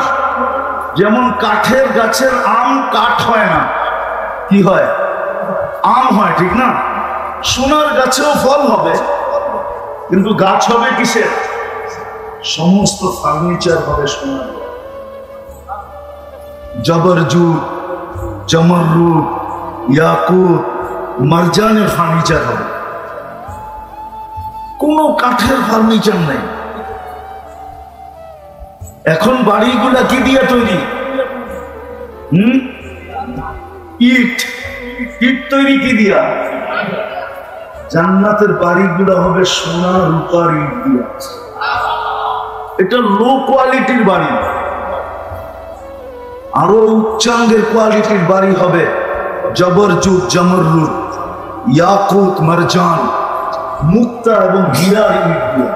যেমন কাঠের গাছের আম কাঠ হয় না, কি হয়? আম হয়, ঠিক না? সোনার গাছেও ফল হবে, কিন্তু গাছ হবে কিসের? সমস্ত ফার্নিচার হবে সোনার। জবরজুদ, জমরুদ, ইয়াকুত, মারজানের ফার্নিচার হবে, কোনো কাঠের ফার্নিচার নেই। এখন বাড়িগুলা কি দিয়ে তৈরি? ইট। ইট তৈরি কি দিয়া? জান্নাতের বাড়িগুলা হবে সোনা রূপার ইট দিয়া। এটা লো কোয়ালিটির বাড়ি। আরো উচ্চাঙ্গের কোয়ালিটির বাড়ি হবে জবরজুদ, জমরুদ, ইয়াকুত, মারজান, মুক্তা এবং হীরার ইট দিয়া।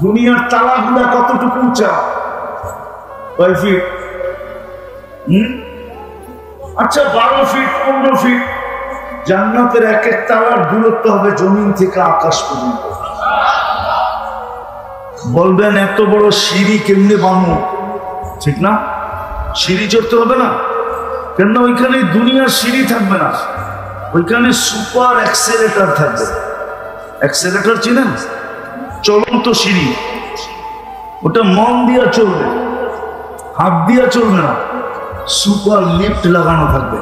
দুনিয়ার তালাগুলা কতটুকু উঁচা? কয় ফিট? আচ্ছা 12 ফিট, 15 ফিট। জান্নাতের এক এক তালার দূরত্ব হবে জমিন থেকে আকাশ পর্যন্ত। বলবেন এত বড় সিঁড়ি কেমনে বানাবো? ঠিক না? সিঁড়ি চড়তে হবে না, কেন? ওইখানে দুনিয়ার সিঁড়ি থাকবে না, ওইখানে সুপার অ্যাক্সেলেটর থাকবে। অ্যাক্সেলেটর চিনেন? চলন্ত সিঁড়ি। ওটা মন দিয়া চলবে, হাত দিয়া চলবে না। সুপার লিফট লাগানো থাকবে,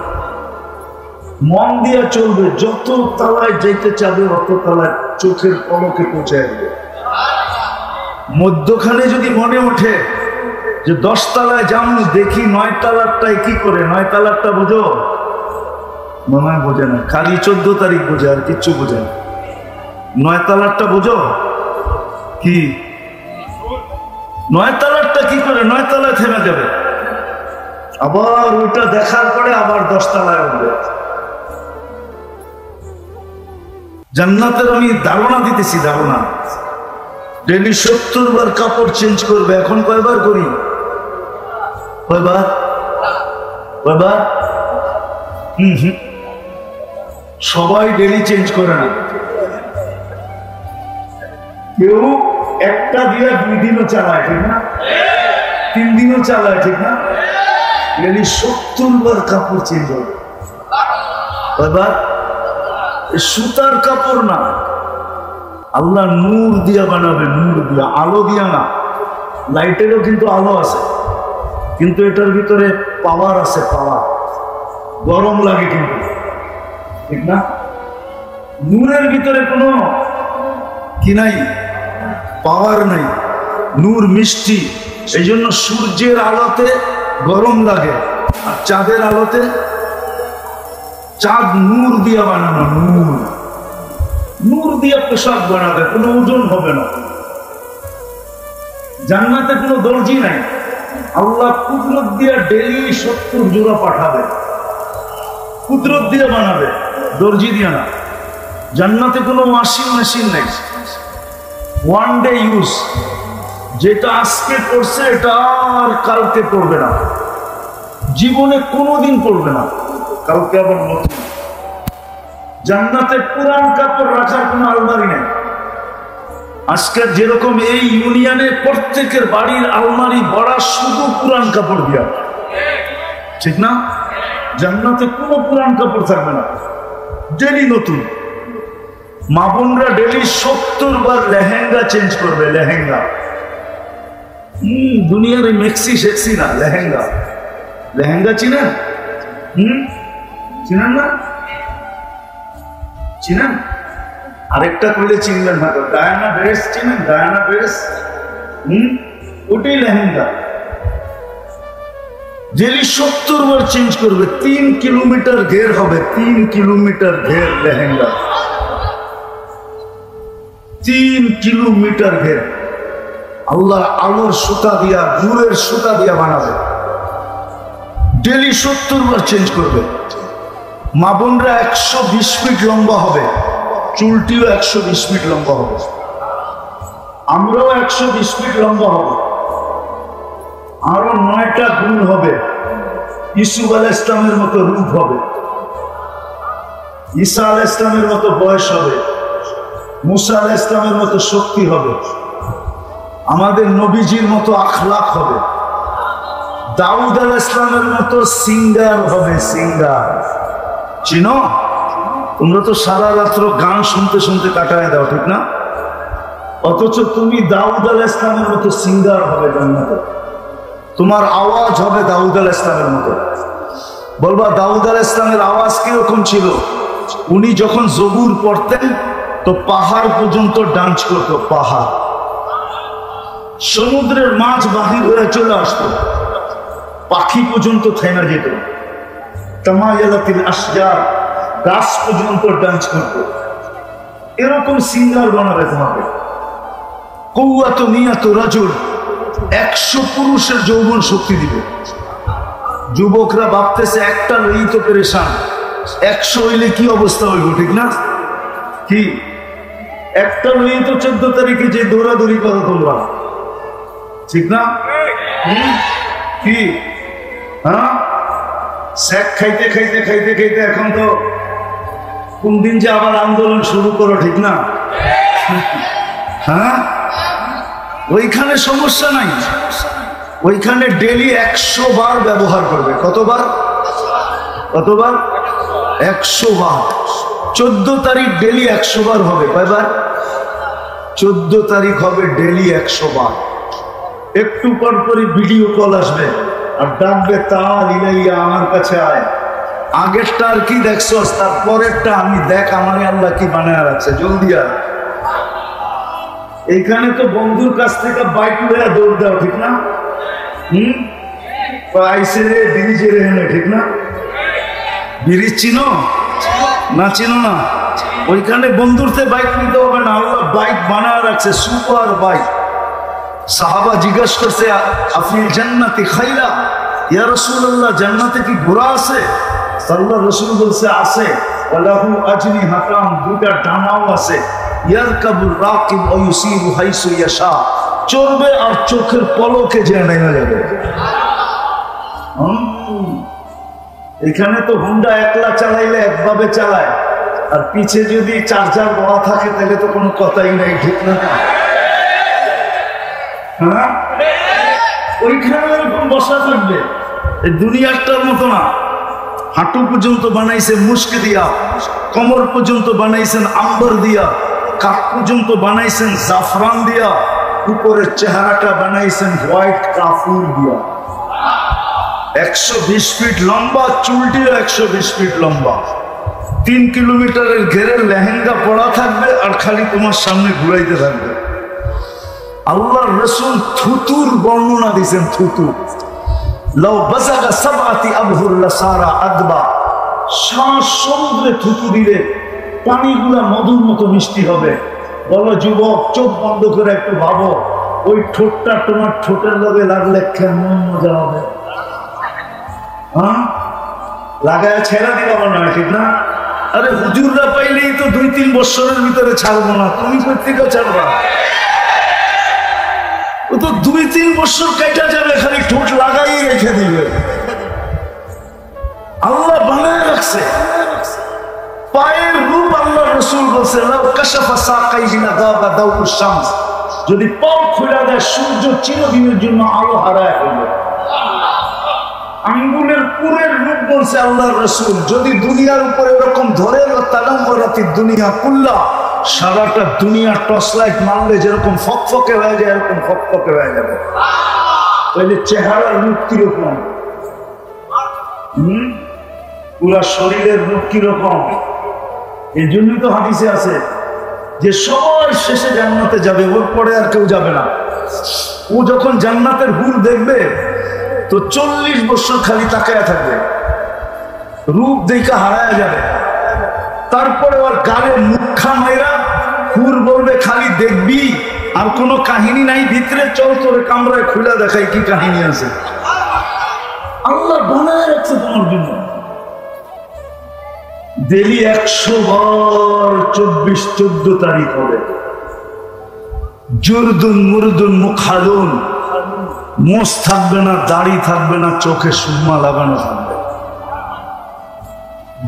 মন দিয়া চলবে। যত তলায় যেতে চাবে অত তলায় চোখের পলকে পৌঁছে যাবে। মধ্যখানে যদি মনে ওঠে যে 10 তলায় যাবো, দেখি 9 তলারটায় কি করে? 9 তলারটা বোঝো? মনে হয় বোঝে না, খালি 14 তারিখ বোঝে, আর কিচ্ছু বোঝে না। 9 তলারটা বোঝো কি? 9 তলারটা কি করে? 9 তলায় থেমে যাবে, আবার ওইটা দেখার পরে আবার 10 তলায় উঠবে। জান্নাতের আমি ধারণা দিতেছি, ধারণা। ডেলি 70 বার কাপড় চেঞ্জ করবে। এখন কয়বার করি? কয়বার? কয়বার? সবাই ডেলি চেঞ্জ করে না, কেউ একটা দিয়ে 2 দিনও চালায়, ঠিক না? 3 দিনও চালায়, ঠিক না? ডেলি 70 বার কাপড় চেঞ্জ হবে। কয়বার? সুতার কাপড় না, আল্লাহ নূর দিয়া বানাবে, নূর দিয়া, আলো দিয়া না। লাইটেরও কিন্তু আলো আছে, কিন্তু এটার ভিতরে পাওয়ার আছে, পাওয়ার। গরম লাগে কিন্তু, ঠিক না? নূরের ভিতরে কোনো কি নাই, পাওয়ার নাই। নূর মিষ্টি, এই জন্য সূর্যের আলোতে গরম লাগে, আর চাঁদের আলোতে, চাঁদ নূর দিয়া বানানো, নূর, নূর দিয়া পোশাক বানাবে, কোনো ওজন হবে না। জান্নাতে কোনো দর্জি নাই, আল্লাহ কুদরত দিয়া ডেলি 70 জোড়া পাঠাবে, কুদরত দিয়ে বানাবে, দর্জি দিয়া না। জান্নাতে কোনো ওয়াশিং মেশিন নেই, ওয়ান ডে ইউজ, যেটা আজকে করছে এটা আর কালকে করবে না, জীবনে কোনোদিন করবে না, কালকে আবার নতুন। জান্নাতে পুরান কাপড় রাখার কোনো আলমারি নেই। আজকের যেরকম এই ইউনিয়নে প্রত্যেকের বাড়ির আলমারি ভরা শুধু পুরান কাপড় দিয়া, ঠিক না? জান্নাতে কোনো পুরান কাপড় থাকবে না, ডেলি নতুন। মা বোনরা ডেলি 70 বার লেহেঙ্গা চেঞ্জ করবে, লেহেঙ্গা। দুনিয়ার মেক্সি শেক্সি না, লেহেঙ্গা। লেহেঙ্গা চিনেন? চিনেন না? চিনেন? আরেকটা করলে চিনবেন হয়তো, ডায়ানা ড্রেস চিনেন? ডায়ানা ড্রেস, ওটাই লেহেঙ্গা। ডেলি 70 বার চেঞ্জ করবে, 3 কিলোমিটার ঘের হবে, 3 কিলোমিটার ঘের লেহেঙ্গা, 3 কিলোমিটার ঘের। আল্লাহ আলোর সুতা দিয়া, নূরের সুতা দিয়া বানাবে, ডেলি 70 বার চেঞ্জ করবে। মা বোনরা 120 ফিট লম্বা হবে, চুলটিও 120 ফিট লম্বা হবে, আমরাও 120 ফিট লম্বা হবে। আরো 9টা গুণ হবে, ইসুফ আলাইহিস ইসলামের মতো রূপ হবে, ঈসা আলাইহিস ইসলামের মতো বয়স হবে, মুসা আলাইহিস ইসলামের মতো শক্তি হবে, আমাদের নবীজির মতো আখলাক হবে, দাউদ আলাইহিস ইসলামের মতো সিঙ্গার হবে, সিঙ্গার। চিনো? তোমরা তো সারা রাত্র গান শুনতে শুনতে কাটায় দাও, ঠিক না? অথচ তুমি দাউদ আলাইহিস ইসলামের মতো সিঙ্গার হবে জান্নাতে, তোমার আওয়াজ হবে দাউদ আলাইহিস ইসলামের মতো। বলবা দাউদ আলাইহিস ইসলামের আওয়াজ কিরকম ছিল? উনি যখন জবুর পড়তেন তো পাহাড় পর্যন্ত ডান্স করতো, পাহাড়। সমুদ্রের মাছ বাহির হয়ে চলে আসতো, পাখি পর্যন্ত থেমে যেত, তামায়ালাতিল আশজার, গাছ পর্যন্ত ডান্স করতো। এরকম সিঙ্গার বানাবে তোমাকে। কওয়াত মিয়াত রাজুল, 100 পুরুষের যৌবন শক্তি দিবে। যুবকরা ভাবতেছে একটা লই তো পেরেশান, 100 হইলে কি অবস্থা হইব, ঠিক না? কি একটা লই তো 14 তারিখে যে দৌড়াদৌড়ি করো তোমরা, ঠিক না? কি হ্যাঁ, স্যাক খাইতে খাইতে খাইতে খাইতে এখন তো কোন দিন যে আবার আন্দোলন শুরু করো, ঠিক না? হ্যাঁ, ওইখানে সমস্যা নাই, ওইখানে ডেলি 100 বার ব্যবহার করবে। কতবার? কতবার? 100 বার। 14 তারিখ ডেলি 100 বার হবে। কয়বার? 14 তারিখ হবে ডেলি 100 বার। একটু পর পরই ভিডিও কল আসবে আর ডাকবে, তাল ইলাইয়া, আমার কাছে আয়। আগেরটা আর কি দেখছো, তার পরেরটা আমি দেখ, আমার আল্লাহ কি বানায় রাখছে, জলদি আয়। এইখানে তো বন্ধুর কাছ থেকে বাইক লইয়া দৌড় দাও, ঠিক না? আইসে রে ব্রিজে রে, ঠিক না? ব্রিজ চিনো না? চিনো না? ওইখানে বন্ধুরতে বাইক নিতে হবে না, আল্লাহ বাইক বানায় রাখছে, সুপার বাইক। সাহাবা জিজ্ঞাসা করছে, আপনি জান্নাতি খাইলা ইয়া রাসূলুল্লাহ, জান্নাতে কি ঘোড়া আছে? আল্লাহ রাসূল বলছে আছে, ওয়ালাহু আজনিহাতান, দুটা ডানাও আছে, ইয়ারকাবুর রাকিব ওয়া ইউসিবু হাইসু ইয়াশা, চড়বে আর চোখের পলকে যে নেমে যাবে। এখানে তো হুন্ডা একলা চালাইলে একভাবে চালায়, আর পিছে যদি চার্জার বড় থাকে তাহলে তো কোনো কথাই নাই, ঠিক না? হ্যাঁ, ওইখানে এরকম বসা থাকবে, এই দুনিয়াটার মতো না। হাঁটু পর্যন্ত বানাইছে মুস্ক দিয়া, কোমর পর্যন্ত বানাইছেন আম্বর দিয়া, কাপ পর্যন্ত বানাইছেন জাফরান দিয়া, উপরের চেহারাটা বানাইছেন হোয়াইট কাফুর দিয়া। 120 ফিট লম্বা, চুলটিও 120 ফিট লম্বা। 3 কিলোমিটারের ঘেরের লেহেঙ্গা পরা থাকবে আর খালি তোমার সামনে ঘুরাইতে থাকবে। আল্লাহর রাসূল থুতুর বর্ণনা দিয়েছেন, থুতু। লাউ বাযাগা সাবআতি আবহুর লাসারা আদবা, শ্বাস সমুদ্রে থুতু দিলে পানিগুলা মধুর মতো মিষ্টি হবে। বলো যুবক, চোখ বন্ধ করে একটু ভাবো, ওই ঠোঁটটা তোমার ঠোঁটের লগে লাগলে কেমন মজা হবে। হ্যাঁ, লাগায় ছেড়া দিবা না, ঠিক না? আরে হুজুররা পাইলেই তো 2-3 বছরের ভিতরে ছাড়বো না, তুমি কোথেকে ছাড়বা? ও তো 2-3 বছর কেটে যাবে, খালি ঠোঁট লাগাই রেখে দিবে। আল্লাহ বানায় রাখছে পায়ের রূপ। আল্লাহ রাসূল বলেছেন, লাউ কাশাফা সাকাইহি লাযাবা দাউস শামস, যদি পাও খুলে দেয় সূর্য চিরদিনের জন্য আলো হারায় ফেলবে। আঙ্গুলের পুরের রূপ বলছে আল্লাহর রাসূল, যদি দুনিয়ার উপরে এরকম ধরে তাদাম্বরাতি দুনিয়া কুল্লা, সারাটা দুনিয়া টর্চ লাইট মারলে যেরকম ফকফকে হয়ে যায় এরকম ফকফকে হয়ে যাবে। তাহলে চেহারার রূপ কিরকম? পুরা শরীরের রূপ কিরকম? এই জন্যই তো হাদিসে আছে যে সবাই শেষে জান্নাতে যাবে, ওর পরে আর কেউ যাবে না। ও যখন জান্নাতের হুর দেখবে তো 40 বছর খালি তাকায়া থাকবে, রূপ দেখা হারায় যাবে। তারপরে ওর গালে মুখা মাইরা হুর বলবে, খালি দেখবি আর কোনো কাহিনী নাই ভিতরে, চল তোরে কামরায় খুলে দেখাই কি কাহিনী আছে। আল্লাহ বানায় রাখছে তোমার জন্য। ডেলি 100 বার 24-14 তারিখ হবে। জুরদুন মুরদুন মুখালুন, মোষ থাকবে না, দাড়ি থাকবে না, চোখে সুরমা লাগানো থাকবে।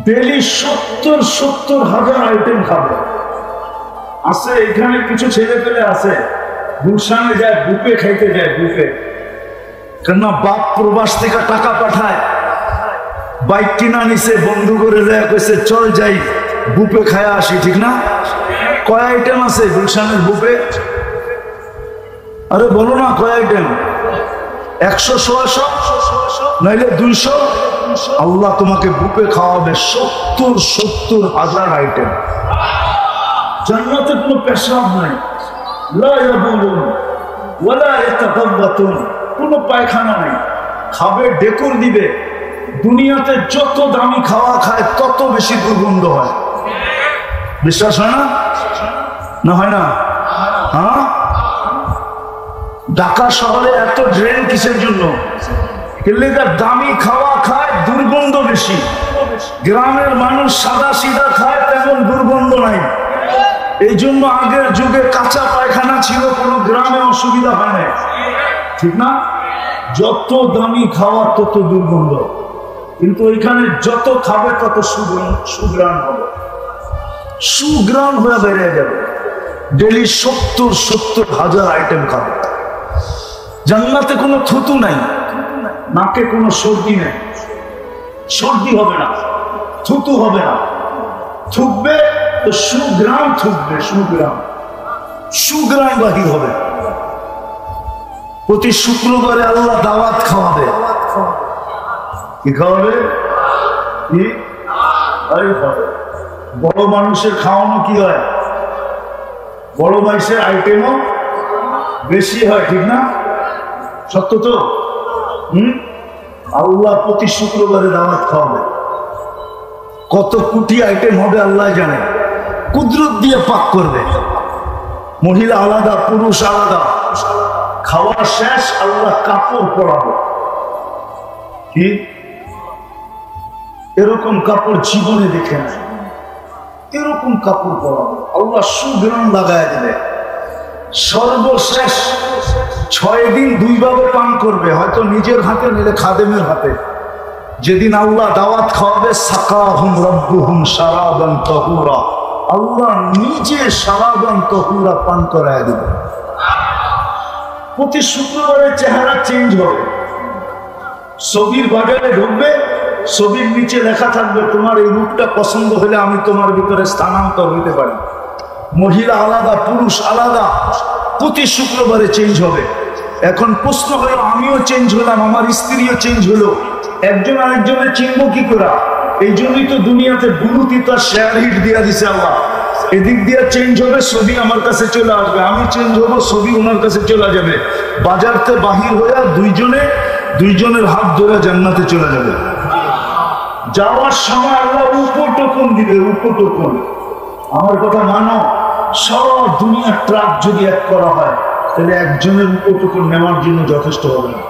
ডেলি 70,000 আইটেম খাবে। আছে এখানে কিছু ছেলে পেলে আছে, গুলশানে যায় বুফে খাইতে যায়, বুফে। কেননা বাপ প্রবাস থেকে টাকা পাঠায়, বাইক কিনা নিছে, বন্ধু করে যায়, কইছে চল যাই বুফে খায়া আসি, ঠিক না? কয় আইটেম আছে গুলশানের বুফে? আরে বলো না কয় আইটেম? 100-100 নাইলে 200। আল্লাহ তোমাকে বুফে খাওয়াবে 70,000 আইটেম। জান্নাতে কোনো পেশাব নাই, লা ইয়াবুলুন ওয়ালা ইয়াতাকাব্বাতুন, কোনো পায়খানা নাই। খাবে ডেকোর দিবে। দুনিয়াতে যত দামি খাওয়া খায় তত বেশি দুর্গন্ধ হয়। বিশ্বাস হয় না? না হয় না? হ্যাঁ, ঢাকা শহরে এত ড্রেন কিসের জন্য? দামি খাওয়া খায়, দুর্গন্ধ বেশি। গ্রামের মানুষ সাদা সিধা খায়, তেমন দুর্গন্ধ নাই। এই জন্য আগের যুগে কাঁচা পায়খানা ছিল, কোনো গ্রামে অসুবিধা হয় না, ঠিক না? যত দামি খাওয়া তত দুর্গন্ধ, কিন্তু ওইখানে যত খাবে তত সুগ্রাণ হবে, সুগ্রাণ হয়ে বেড়ে যাবে। ডেলি 70,000 আইটেম খাবে। জান্নাতে কোনো থুতু নাই, নাকে কোনো সর্দি নেই, সর্দি হবে না, থুতু হবে না। থুকবে তো সুগ্রাম থুকবে, সুগ্রাম বাহির হবে। প্রতি শুক্রবারে আল্লাহ দাওয়াত খাওয়াবে। কি খাওয়াবে? কি খাওয়াবে? বড় মানুষের খাওয়ানো কি হয়? বড় মানুষের আইটেমও বেশি হয়, ঠিক না? সত্য তো? আল্লাহ প্রতি শুক্রবারে দাওয়াত খাওয়াবে। কত কোটি আইটেম হবে আল্লাহ জানে। কুদরত দিয়ে পাক করবে, মহিলা আলাদা, পুরুষ আলাদা। খাওয়া শেষ, আল্লাহ কাপড় পরাবে। কি এরকম কাপড় জীবনে দেখে নাই, এরকম কাপড় পরাবে আল্লাহ, সুগ্রাম লাগায় দেবে। সর্বশেষ 6 দিন 2 ভাবে পান করবে, হয়তো নিজের হাতে নিলে খাদেমের হাতে। যেদিন আল্লাহ দাওয়াত খাওয়াবে, সাকাহুম রাব্বুহুম শারাবান তাহুরা, আল্লাহ নিজে শারাবান তাহুরা পান করায় দেবে। প্রতি শুক্রবারে চেহারা চেঞ্জ হবে। ছবির বাজারে ঢুকবে, ছবির নিচে লেখা থাকবে তোমার এই রূপটা পছন্দ হলে আমি তোমার ভিতরে স্থানান্তর হইতে পারি। মহিলা আলাদা, পুরুষ আলাদা, প্রতি শুক্রবারে চেঞ্জ হবে। এখন প্রশ্ন হলো, আমিও চেঞ্জ হলাম, আমার স্ত্রীও চেঞ্জ হলো, একজন আরেকজনের চিনবো কি করে? এই জন্যই তো দুনিয়াতে ব্লুটুথ আর শেয়ার হিট দিয়া দিছে আল্লাহ। এদিক দিয়ে চেঞ্জ হবে, ছবি আমার কাছে চলে আসবে, আমি চেঞ্জ হবো, ছবি ওনার কাছে চলে যাবে। বাজারতে বাহির হয়ে দুইজনের হাত ধরে জান্নাতে চলে যাবে। যাওয়ার সময় আল্লাহ উপটোকন দিবে, উপটোকন। আমার কথা মানো, সব দুনিয়ার ট্রাক যদি এক করা হয় তাহলে একজনের উপটোকন নেওয়ার জন্য যথেষ্ট হবে না।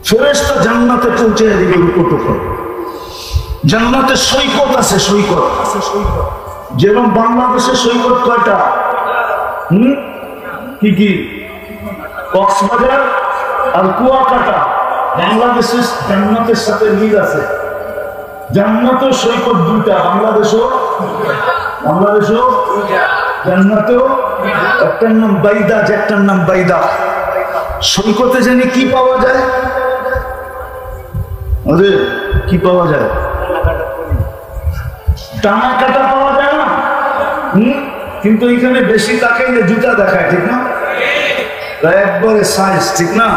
ফেরেশতা জান্নাতে পৌঁছে দিবে উপটোকন। জান্নাতে সৈকত আছে, সৈকত আছে, সৈকত। যেরকম বাংলাদেশের সৈকত কয়টা? কি কি? কক্সবাজার আর কুয়াকাটা। বাংলাদেশের জান্নাতের সাথে মিল আছে। জান্নাতেও সৈকত দুইটা, বাংলাদেশও জান্নাতেও। একটার নাম বাইদাজ, একটার নাম বাইদা। সৈকতে জানি কি পাওয়া যায়? আরে কি পাওয়া যায়? টানা কাটা পাওয়া যায় না? কিন্তু এখানে বেশি তাকাইলে জুতা দেখায়, ঠিক না? একবারে সাইজ, ঠিক না?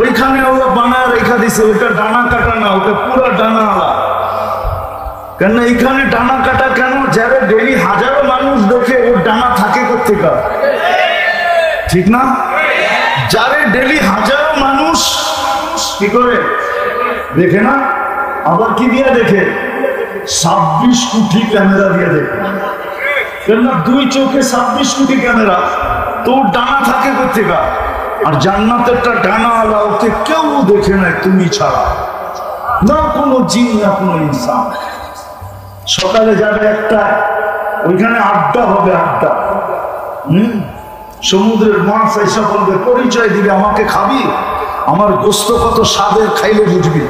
ওইখানে ওরা বানায় রেখা দিছে, ওইটা ডানা কাটা না, ওটা পুরো ডানা আলা। কেন এইখানে ডানা কাটা কেন? যারা ডেলি হাজারো মানুষ দেখে ওর ডানা থাকে কোথেকে, ঠিক না? যারা ডেলি হাজারো মানুষ কি করে দেখে না, আবার কি দিয়ে দেখে? 26 কোটি ক্যামেরা দিয়ে দেখে। কেননা দুই চোখে 26 কোটি ক্যামেরা, তো ডানা থাকে কোথেকে? আর জান্নাতেরটা ডানা আলা, ওকে কেউ দেখে নাই তুমি ছাড়া, না কোনো জিন না কোনো ইনসান। সকালে যাবে একটা, ওইখানে আড্ডা হবে, আড্ডা। সমুদ্রের মাছ এসে বলবে, পরিচয় দিবে, আমাকে খাবি? আমার গোস্ত কত স্বাদের, খাইলে বুঝবি।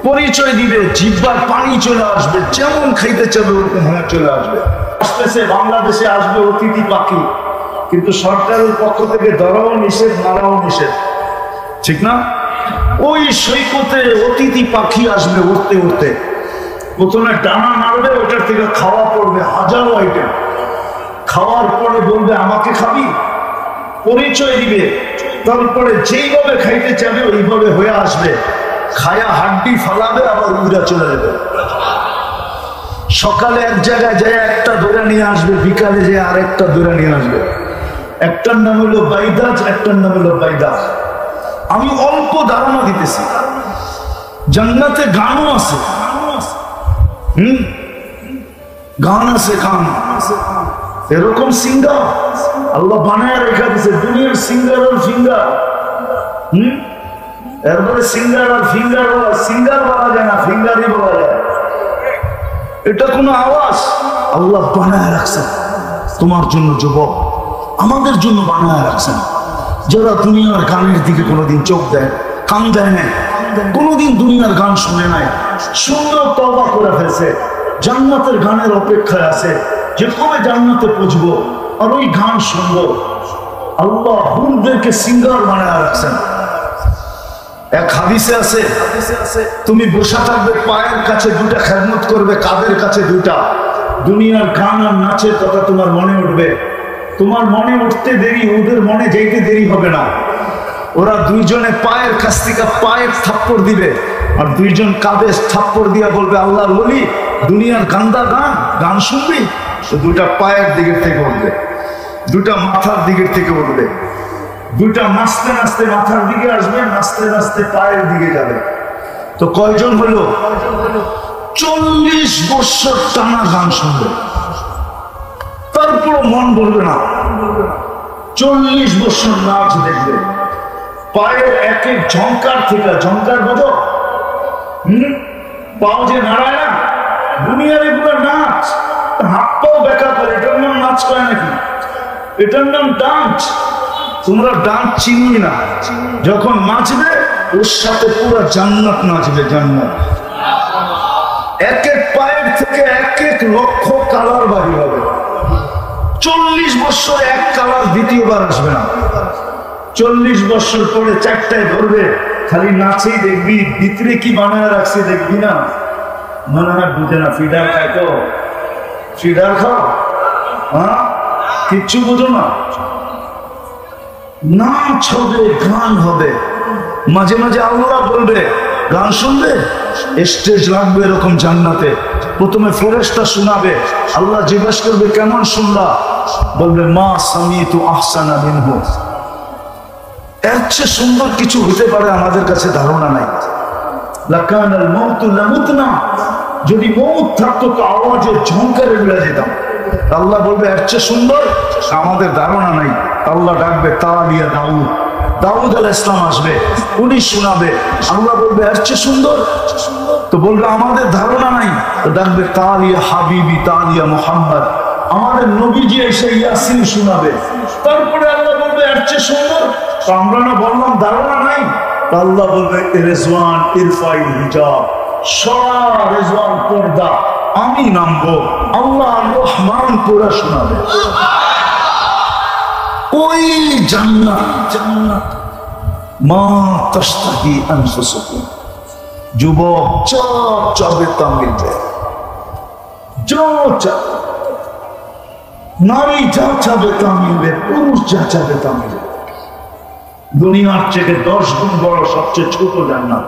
পরিচয় দিবে, জিহ্বার পানি চলে আসবে, যেমন খাইতে চাবে ওরকম হয়ে চলে আসবে। আসতেছে, বাংলাদেশে আসবে অতিথি পাখি, কিন্তু সরকারের পক্ষ থেকে ধরাও নিষেধ, মারাও নিষেধ, ঠিক না? ওই সৈকতে অতিথি পাখি আসবে উঠতে উঠতে, প্রথমে ডানা মারবে, ওটার থেকে খাওয়া পড়বে হাজারো আইটেম। খাওয়ার পরে বলবে আমাকে খাবি? পরিচয় দিবে, তারপরে যেইভাবে খাইতে চাবে ওইভাবে হয়ে আসবে, খায়া হাড্ডি ফালাবে, আবার উড়া চলে যাবে। সকালে এক জায়গায় যায় একটা ধরে নিয়ে আসবে, বিকালে যায় আরেকটা ধরে নিয়ে আসবে। একটার নাম হলো বাইদাজ, একটার নাম হলো বাইদা। আমি অল্প ধারণা দিতেছি। জান্নাতে গানও আছে, গান আছে, গান। এরকম সিঙ্গার আল্লাহ বানায় রেখা দিছে, দুনিয়ার সিঙ্গার আর ফিঙ্গার। এরপরে সিঙ্গার আর ফিঙ্গার, সিঙ্গার বলা যায় না, ফিঙ্গারই বলা যায়। এটা কোনো আওয়াজ আল্লাহ বানায় রাখছেন তোমার জন্য, যুবক, আমাদের জন্য বানায় রাখছেন। যারা দুনিয়ার গানের দিকে কোনোদিন চোখ দেয়, কান দেয় না, কোনোদিন দুনিয়ার গান শুনে নাই, সুন্দর তওবা করে ফেলছে, জান্নাতের গানের অপেক্ষায় আছে যে কবে জান্নাতে পৌঁছবো আর ওই গান শুনবো। আল্লাহ হুরদেরকে সিঙ্গার বানায় রাখছেন। এক হাদিসে আছে, তুমি বসে থাকবে, পায়ের কাছে দুটা খেদমত করবে, কাদের কাছে দুটা। দুনিয়ার গান আর নাচের কথা তোমার মনে উঠবে, তোমার মনে উঠতে দেরি, ওদের মনে যেতে দেরি হবে না। ওরা দুইজনে পায়ের কাছ থেকে পায়ের থাপ্পড় দিবে, আর দুইজন কাঁধে থাপ্পড় দিয়া বলবে, আল্লাহর ওলি, দুনিয়ার গান্দা গান, গান শুনবি? তো দুটা পায়ের দিকের থেকে উঠবে, দুটা মাথার দিকের থেকে উঠবে, দুটা নাচতে নাচতে মাথার দিকে আসবে, নাচতে নাচতে পায়ের দিকে যাবে। তো কয়জন হলো? 40 বছর টানা গান শুনবে, তারপর মন বলবে না। 40 বছর নাচ দেখবে, পায়ের এক এক ঝঙ্কার থেকে, ঝঙ্কার বোঝো? পাও যে নাড়ায় না, দুনিয়ার এগুলো নাচ। হাত পাও বেকা করে, এটার নাম নাচ করে নাকি? এটার নাম ডান্স। তোমরা ডান্স চিনি না, যখন নাচবে ওর সাথে পুরো জান্নাত নাচবে, জান্নাত। এক এক পায়ের থেকে এক এক লক্ষ কালার বাড়ি হবে। 40 বছর এক কালার দ্বিতীয়বার আসবে না। 40 বছর পরে চারটায় ধরবে, খালি নাচেই দেখবি, ভিতরে কি বানায় রাখছে দেখবি না, মনে হয় বুঝে না। ফিডার খায় তো, ফিডার খাও, হ্যাঁ, কিচ্ছু বুঝো না। নাচ হবে, গান হবে, মাঝে মাঝে আল্লাহ বলবে গান শুনবে, স্টেজ লাগবে এরকম জান্নাতে। প্রথমে ফেরেশতা শোনাবে, আল্লাহ জিজ্ঞেস করবে কেমন শুনলা, বলবে মা সামিতু আহসানা মিনহু। এর চেয়ে সুন্দর কিছু হতে পারে আমাদের কাছে ধারণা নাই। লাকানাল মাউতু লামুতনা, যদি মউত থাকতো তো আওয়াজের ঝংকারে উড়ে যেতাম। আল্লাহ বলবে এর চেয়ে সুন্দর আমাদের ধারণা নাই। আল্লাহ ডাকবে তালিয়া দাউদ, দাউদ আলাইহিস সালাম আসবে, উনি শোনাবে। আল্লাহ বলবে এর চেয়ে সুন্দর, তো বলবে আমাদের ধারণা নাই। তো ডাকবে তালিয়া হাবিবি তালিয়া মুহাম্মদ, আমাদের নবীজি এসে ইয়াসিন শোনাবে। তারপরে আল্লাহ বলবে এর চেয়ে সুন্দর, তো আমরা না বললাম ধারণা নাই। তো আল্লাহ বলবে রেজওয়ান ইরফাইল হিজাব, সরা রেজওয়ান পর্দা, আমি নামবো, আল্লাহ রহমান পুরা শোনাবে। ওই জান্নাত, জান্নাত মা তাশতাহি আনফুসুকুম, যুবক যা চাবে তা মিলবে, যা চাবে, নারী যা চাবে তা মিলবে, পুরুষ যা চাবে তা মিলবে। দুনিয়ার থেকে 10 গুণ বড় সবচেয়ে ছোট জান্নাত,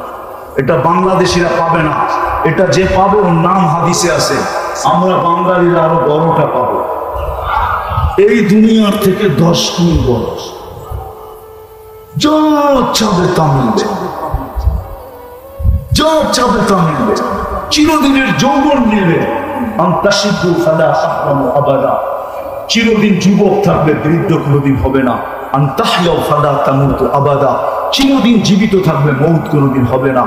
এটা বাংলাদেশিরা পাবে না। এটা যে পাবে ওর নাম হাদিসে আছে, আমরা বাঙালিরা আরো বড়টা পাবো। এই দুনিয়ার থেকে 10 গুণ বড়, যা চাবে তা মিলবে, যা চাবে তা মিলবে। চিরদিনের যৌবন মিলবে, আনতাশিদু ফালা তাহরামু আবাদা, চিরদিন যুবক থাকবে, বৃদ্ধ কোনোদিন হবে না। আনতাহইয়াউ ফালা তামুতু আবাদা, চিরদিন জীবিত থাকবে, মউত কোনোদিন হবে না।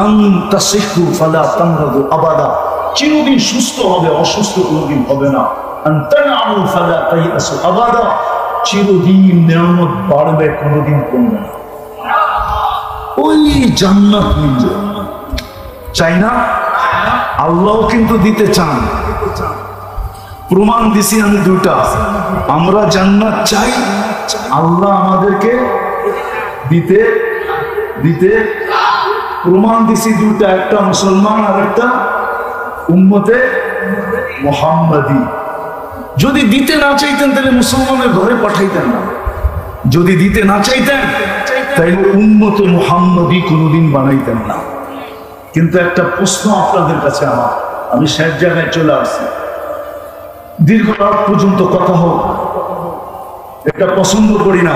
আনতাসিহু ফালা তামরাদু আবাদা, চিরদিন সুস্থ হবে, অসুস্থ কোনোদিন হবে না। আনতানআমু ফালা তাইয়াসু আবাদা, চিরদিন নিয়ামত বাড়বে, কোনোদিন কমবে না। ওই জান্নাত মিলবে, চাই না? আল্লাহ কিন্তু দিতে চান। প্রমাণ দিছি আমি দুটা, আমরা জান্নাত চাই, আল্লাহ আমাদেরকে দিতে দিতে প্রমাণ দিছি দুটা, একটা মুসলমান আর একটা উম্মতে মুহাম্মাদি। যদি দিতে না চাইতেন তাহলে মুসলমানের ঘরে পাঠাইতেন না, যদি দিতে না চাইতেন তাইলে উম্মতে মুহাম্মাদি কোনোদিন বানাইতেন না। কিন্তু একটা প্রশ্ন আপনাদের কাছে আমার, আমি শেষ জায়গায় চলে আসছি, দীর্ঘ রাত পর্যন্ত কথা হোক, এটা পছন্দ করি না,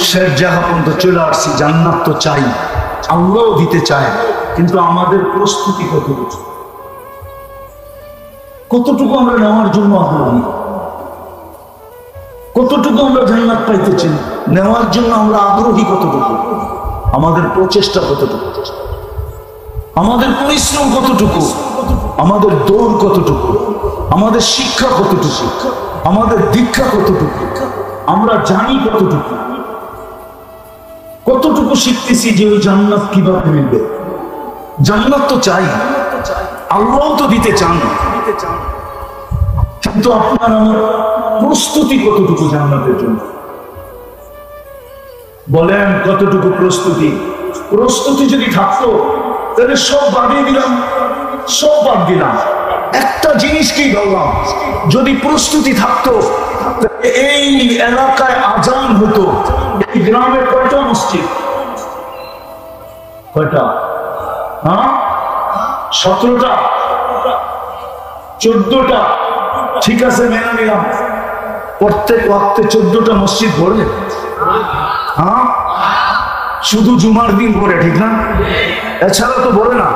শেষ জায়গা পর্যন্ত চলে আসছি। জান্নাত তো চাই, আল্লাহও দিতে চায়, কিন্তু আমাদের প্রস্তুতি কতটুকু, কতটুকু আমরা নেওয়ার জন্য আগ্রহী, কতটুকু আমরা জান্নাত পাইতেছি, নেওয়ার জন্য আমরা আগ্রহী কতটুকু, আমাদের প্রচেষ্টা কতটুকু, আমাদের পরিশ্রম কতটুকু, আমাদের দৌড় কতটুকু, আমাদের শিক্ষা কতটুকু, আমাদের দীক্ষা কতটুকু, আমরা জানি কতটুকু, কতটুকু শিখতেছি যে ওই জান্নাত কিভাবে মিলবে। জান্নাত তো চাই, আল্লাহ তো দিতে চান, কিন্তু আপনার আমার প্রস্তুতি কতটুকু জান্নাতের জন্য, বলেন কতটুকু প্রস্তুতি? প্রস্তুতি যদি থাকতো তাহলে সব বাদ দিলাম, সব বাদ দিলাম, একটা জিনিসকেই ধরলাম। যদি প্রস্তুতি থাকতো, এই এলাকায় আজান হতো, এই গ্রামে কয়টা মসজিদ, কয়টা? হ্যাঁ, 17টা, 14টা, ঠিক আছে মেনে নিলাম। প্রত্যেক ওয়াক্তে 14টা মসজিদ ভরে, হ্যাঁ, শুধু জুমার দিন ভরে, ঠিক না? এছাড়া তো ভরে না।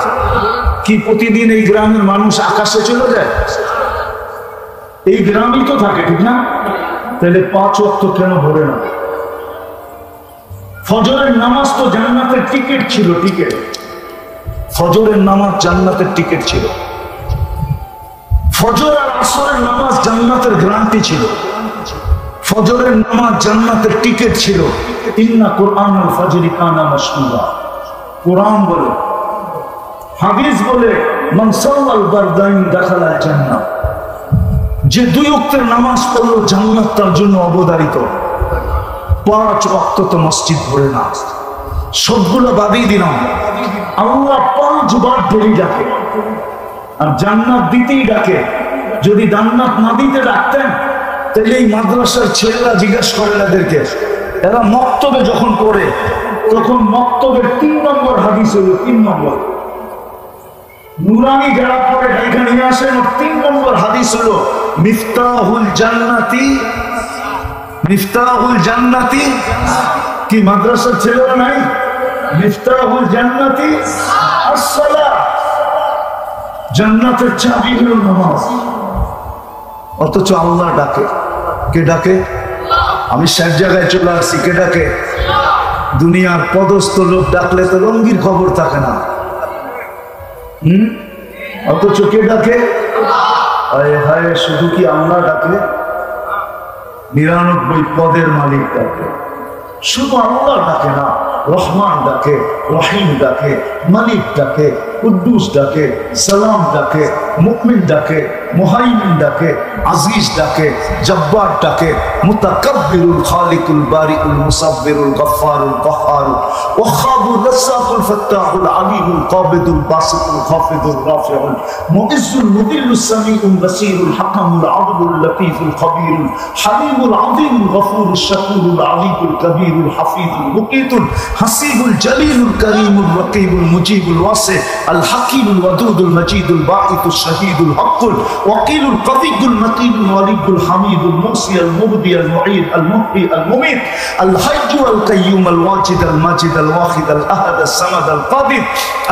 কি প্রতিদিন এই গ্রামের মানুষ আকাশে চলে যায়? এই গ্রামই তো থাকে, ঠিক না? তাহলে 5 ওয়াক্ত কেন ভরে না? ফজরের নামাজ তো জান্নাতের টিকিট ছিল, টিকিট। ফজরের নামাজ জান্নাতের টিকিট ছিল, ফজর আর আসরের নামাজ জান্নাতের গ্যারান্টি ছিল, ফজরের নামাজ জান্নাতের টিকিট ছিল। ইন্না কুরআনুল ফাজরি কানা মাশহুরা, কুরআন বলে, হাদিস বলে, মান সাল্লাল বারদাইন দাখালাল জান্নাহ, যে 2 ওয়াক্তের নামাজ পড়লো জান্নাত তার জন্য অবধারিত। 5 ওয়াক্ত তো মসজিদ ভরে না, সবগুলো বাদই দিলাম, আল্লাহ 5 বার ডেলি ডাকে, আর জান্নাত দিতেই ডাকে। যদি জান্নাত না দিতে ডাকতেন তাহলে এই মাদ্রাসার ছেলেরা জিজ্ঞাসা করে এদেরকে, এরা মক্তবে যখন পড়ে তখন মক্তবের 3 নম্বর হাদিস হলো 3 নম্বর, নুরানি যারা পড়ে এখানে নিয়ে আসেন 3 নম্বর হাদিস হলো মিফতাহুল জান্নাতি, মিফতাহুল জান্নাতি। কি মাদ্রাসার ছেলেরা নাই? মিফতাহুল জান্নাতি আসসালাহ, জান্নাতের চাবি হলো নামাজ। অথচ আল্লাহ ডাকে, কে ডাকে? আমি সব জায়গায় চলে আসছি, কে ডাকে? দুনিয়ার পদস্থ লোক ডাকলে তো রঙ্গির খবর থাকে না, অথচ কে ডাকে? হায় হায়, শুধু কি আল্লাহ ডাকে? 99 পদের মালিক ডাকে, শুধু আল্লাহ ডাকে না, রহমান ডাকে, রহিম ডাকে, মালিক ডাকে, কুদ্দুস ডাকে, সালাম ডাকে, মুকমিন ডাকে, মুহাইমিন ডাকে, আজিজ ডাকে, জব্বার ডাকে, মুতাকাব্বিরুল খালিকুল বারিউল মুসাব্বিরুল গফফারুল কহ্হারুল ওয়াহ্হাবুর রাজ্জাকুল ফাত্তাহুল আলিমুল কাবিদুল বাসিতুল খাফিদুর রাফিউল মুইজ্জুল মুদিল্লুস সামিউল বাসীরুল হাকামুল আদলুল লতীফুল খবীরুল হালিমুল আযীমুল গফুরুশ শাকুরুল আলিমুল কবীরুল হাফিজুল মুকীতুল হাসিবুল জলিলুল করিমুল রকিবুল মুজিবুল ওয়াসি আল হাকিমুল ওয়াদুদুল মজিদুল বাঈতুশ শাহীদুল হকুল ওয়াকিলুল কবিয়ুল মতিনুল ওয়ালিদুল হামিদুল মুহসি আল মুবদি আল মুঈদ আল মুহয়ি আল মুমীত আল হাইয়্যু আল কাইয়্যুম আল ওয়াজিদ আল মাজিদ আল ওয়াহিদ আল আহাদ আল সামাদ আল কাদির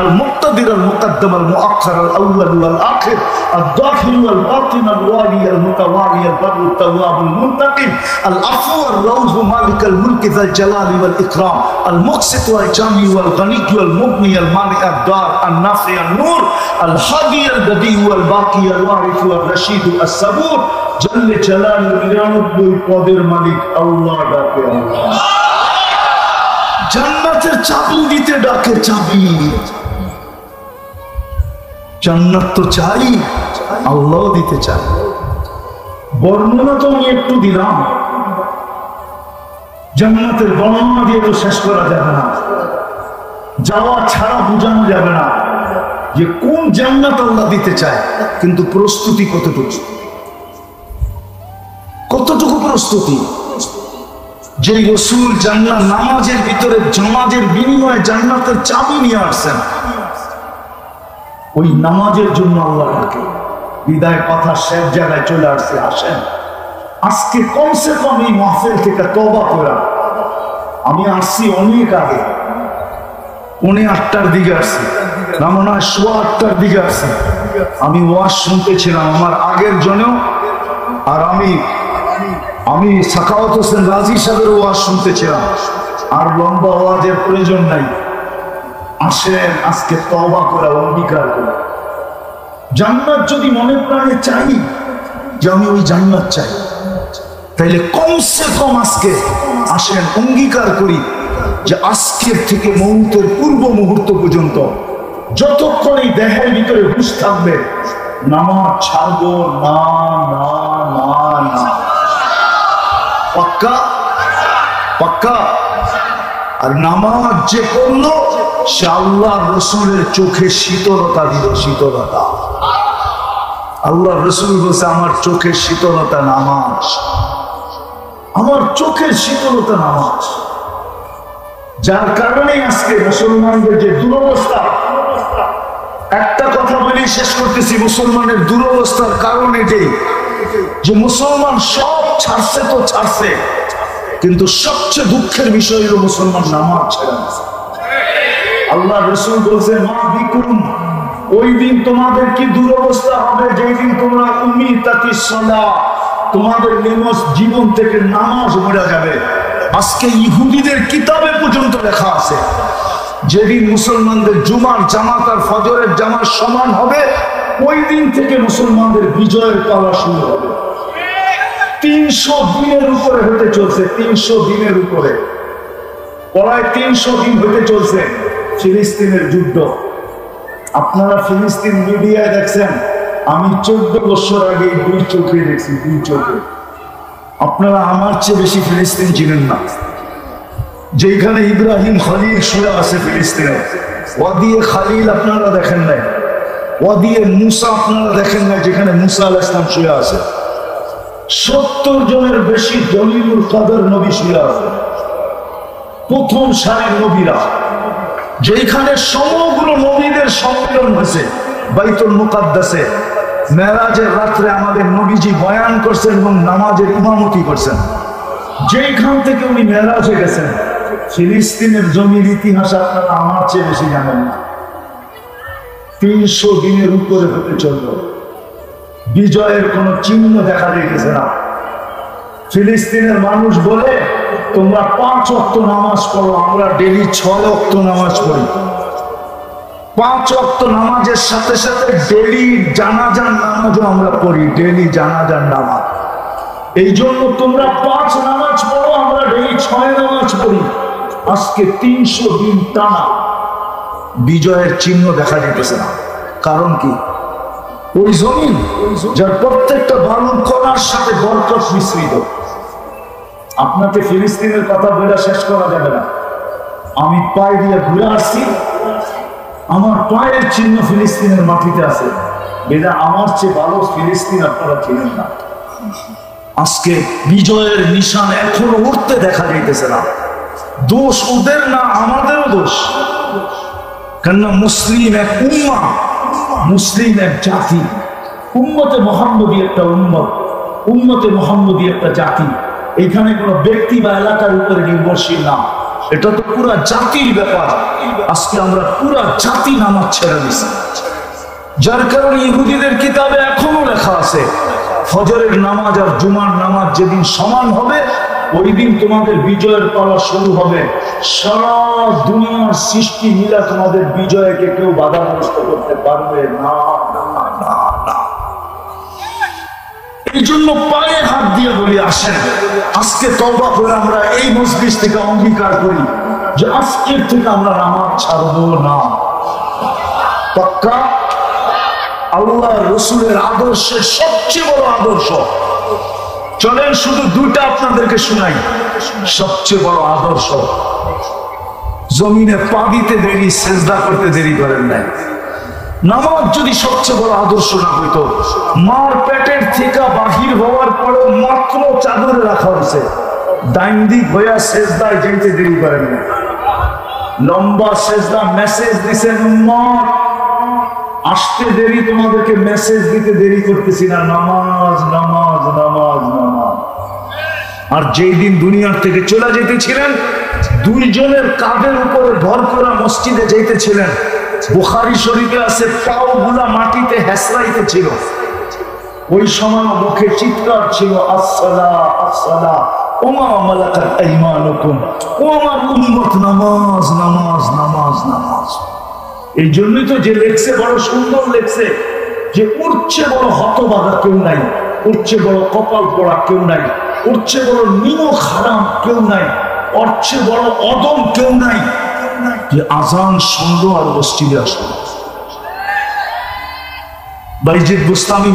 আল মুক্তাদির আল মুকদ্দম আল মুআখ্খার আল আউয়াল ওয়াল আখির আল যাহির ওয়াল বাতিন আল ওয়ালি আল মুতাওয়ালি আল বার আল তাওয়াব আল মুনতাকিম আল আফু আল রাউফ মালিক আল মুলক যাল জালালি ওয়াল ইকরাম আল মুকসিত ওয়াল জামি ওয়াল গনি ওয়াল মুগনি আল মানি আল দার আল নাফি আল নূর আল হাদি আল বদি ওয়াল বাকি আল ওয়ারিস ওয়াল রশিদ আল সাবুর জাল্লে জালালুল 99 পদের মালিক আল্লাহ ডাকে। আল্লাহ জান্নাতের চাবি দিতে ডাকে, চাবি। জান্নাত তো চাই, আল্লাহ দিতে চাই। বর্ণনা তো আমি একটু দিলাম, জান্নাতের বর্ণনা দিয়ে তো শেষ করা যাবে না, যাওয়া ছাড়া বোঝানো যাবে না যে কোন জান্নাত আল্লাহ দিতে চায়, কিন্তু প্রস্তুতি কতটুকু, কতটুকু প্রস্তুতি। যে রাসূল জান্নাত নামাজের ভিতরে জামাজের বিনিময়ে জান্নাতের চাবি নিয়ে আসছেন, ওই নামাজের জন্য আল্লাহ ডাকে। বিদায় কথা শেষ জায়গায় চলে আসছে, আসেন আজকে কমসে কম এই মাহফিল থেকে তওবা করা। আমি আসছি অনেক আগে, 8:45 দিকে আসছি, না মনে হয় 8:15 দিকে আসছি। আমি ওয়াজ শুনতেছিলাম আমার আগের জনেও, আর আমি সাখাওয়াত হোসেন রাজি সাহেবের ওয়াজ শুনতেছিলাম। আর লম্বা ওয়াজের প্রয়োজন নাই, আসেন আজকে তওবা করা, অঙ্গীকার করা। জান্নাত যদি মনে প্রাণে চাই যে আমি ওই জান্নাত চাই, তাইলে কমসে কম আজকে আসেন অঙ্গীকার করি যে আজকের থেকে মৌতের পূর্ব মুহূর্ত পর্যন্ত যতক্ষণ এই দেহের ভিতরে হুঁশ থাকবে নামাজ ছাড়বো না, না, না, না। পাক্কা? পাক্কা? আর নামাজ যে করলো সে আল্লাহ রসুলের চোখে শীতলতা দিল, শীতলতা। আল্লাহ রসুল বলছে আমার চোখের শীতলতা নামাজ, আমার চোখের শীতলতা নামাজ। যার কারণে আজকে মুসলমানদের যে দুরবস্থা, একটা কথা বলি শেষ করতেছি, মুসলমানের দুরবস্থার কারণ এটাই যে মুসলমান সব ছাড়ছে তো ছাড়ছে, কিন্তু সবচেয়ে দুঃখের বিষয় হলো মুসলমান নামাজ ছেড়ে দিয়েছে। আল্লাহ রসুল বলছে মা বিকুম, ওই দিন তোমাদের কি দুরবস্থা হবে যেই দিন তোমরা উমিতাতিস সালাহ, তোমাদের নিমজ জীবন থেকে নামাজ মরে যাবে। আজকে ইহুদিদের কিতাবে পর্যন্ত লেখা আছে যেদিন মুসলমানদের জুমার জামাত আর ফজরের জামাত সমান হবে, ওই দিন থেকে মুসলমানদের বিজয়ের পালা শুরু হবে। 300 দিনের উপরে হতে চলছে, 300 দিনের উপরে, প্রায় 300 দিন হতে চলছে ফিলিস্তিনের যুদ্ধ। আপনারা ফিলিস্তিন মিডিয়ায় দেখছেন, আমি 14 বছর আগে 2 চোখে দেখছি, 2 চোখে। আপনারা আমার চেয়ে বেশি ফিলিস্তিন চিনেন না। যেখানে ইব্রাহিম খলিল শুয়ে আছে ফিলিস্তিনে, ওয়াদিয়ে খালিল আপনারা দেখেন নাই, ওয়াদিয়ে মুসা আপনারা দেখেন নাই, যেখানে মুসা আলাইহিস সালাম শুয়ে আছে। 70 জনের বেশি দলিলুল কদর নবী শুয়ে আছে, প্রথম সারির নবীরা, যেখানে সমগ্র নবীদের সম্মেলন হয়েছে বাইতুল মুকাদ্দাসে। মেরাজের রাত্রে আমাদের নবীজি বয়ান করছেন এবং নামাজের ইমামতি করছেন। যেখান থেকে উনি মেরাজে গেছেন, ফিলিস্তিনের জমির ইতিহাস আপনারা আমার চেয়ে বেশি জানেন না। 300 দিনের উপরে হতে চলল, বিজয়ের কোন চিহ্ন দেখা দিতেছে না। ফিলিস্তিনের মানুষ বলে তোমরা 5 ওয়াক্ত নামাজ পড়ো, আমরা ডেলি 6 ওয়াক্ত নামাজ পড়ি। 5 ওয়াক্ত নামাজের সাথে সাথে ডেলি জানাজার নামাজও আমরা পড়ি, ডেলি জানাজার নামাজ। এই জন্য তোমরা 5 নামাজ পড়ো, আমরা ডেলি 6 নামাজ পড়ি। আজকে 300 দিন টানা বিজয়ের চিহ্ন দেখা দিতেছে না। কারণ কি? ওই জমিন যার প্রত্যেকটা বালুর কণার সাথে বরকত মিশ্রিত। আপনাকে ফিলিস্তিনের কথা বলে শেষ করা যাবে না। আমি পায়ে দিয়ে ঘুরে আসছি, আমার পায়ের চিহ্ন ফিলিস্তিনের মাটিতে আছে। এটা আমার চেয়ে ভালো ফিলিস্তিন আপনারা চিনেন না। আজকে বিজয়ের নিশান এখনো উঠতে দেখা যাইতেছে না। দোষ ওদের না, আমাদেরও দোষ। কেননা মুসলিম এক উম্মাহ, মুসলিম এক জাতি। উম্মতে মুহাম্মদী একটা উম্মত, উম্মতে মুহাম্মদী একটা জাতি। এখানে কোনো ব্যক্তি বা এলাকার উপরে নির্ভরশীল না, এটা তো পুরা জাতির ব্যাপার। আজকে আমরা পুরা জাতি নামাজ ছেড়ে দিচ্ছি, যার কারণে ইহুদিদের কিতাবে এখনো লেখা আছে ফজরের নামাজ আর জুমার নামাজ যেদিন সমান হবে, ওই দিন তোমাদের বিজয়ের পালা শুরু হবে। সারা দুনিয়ার সৃষ্টি মিলা তোমাদের বিজয়কে কেউ বাধাগ্রস্ত করতে পারবে না। এই জন্য পায়ে হাত দিয়ে বলি, আসেন আজকে তওবা করে আমরা এই মজলিস থেকে অঙ্গীকার করি যে আজকের থেকে আমরা নামাজ ছাড়বো না। পাক্কা? আল্লাহ রসুলের আদর্শের সবচেয়ে বড় আদর্শ। চলেন শুধু 2টা আপনাদেরকে শোনাই। সবচেয়ে বড় আদর্শ, জমিনে পা দিতে দেরি, সেজদা করতে দেরি করেন নাই। নামাজ যদি সবচেয়ে বড় আদর্শ না হইতো, মার পেটের থেকে বাহির হওয়ার পরে মাত্র চাদরে রাখা হয়েছে, ডাইন দিক হইয়া সেজদায় যেতে দেরি করেন না। লম্বা সেজদা, মেসেজ দিছেন উম্মত আসতে দেরি, তোমাদেরকে মেসেজ দিতে দেরি করতেছি না, নামাজ নামাজ নামাজ নামাজ। আর যেই দিন দুনিয়ার থেকে চলে যেতেছিলেন, 2 জনের কাঁধের উপরে ভর করা মসজিদে যেতেছিলেন। বুখারী শরীফে আছে পাও গুলা মাটিতে হেসরাইতে ছিল। ওই সময় মুখে চিৎকার ছিল, আসসালা আসসালা ওমা মালাকাত আইমানুকুম, ও আমার উম্মত নামাজ নামাজ নামাজ নামাজ। এই জন্যই তো যে লেখছে বড় সুন্দর লেখছে যে উঠছে বড় হতভাগা কেউ নাই, উঠছে বড় কপাল পড়া কেউ নাই, উঠছে বড় নিমক হারাম কেউ নাই, উঠছে বড় অদম কেউ নাই যে আজান শুনলো আর মসজিদে আসলো। বাইজিদ বুস্তামি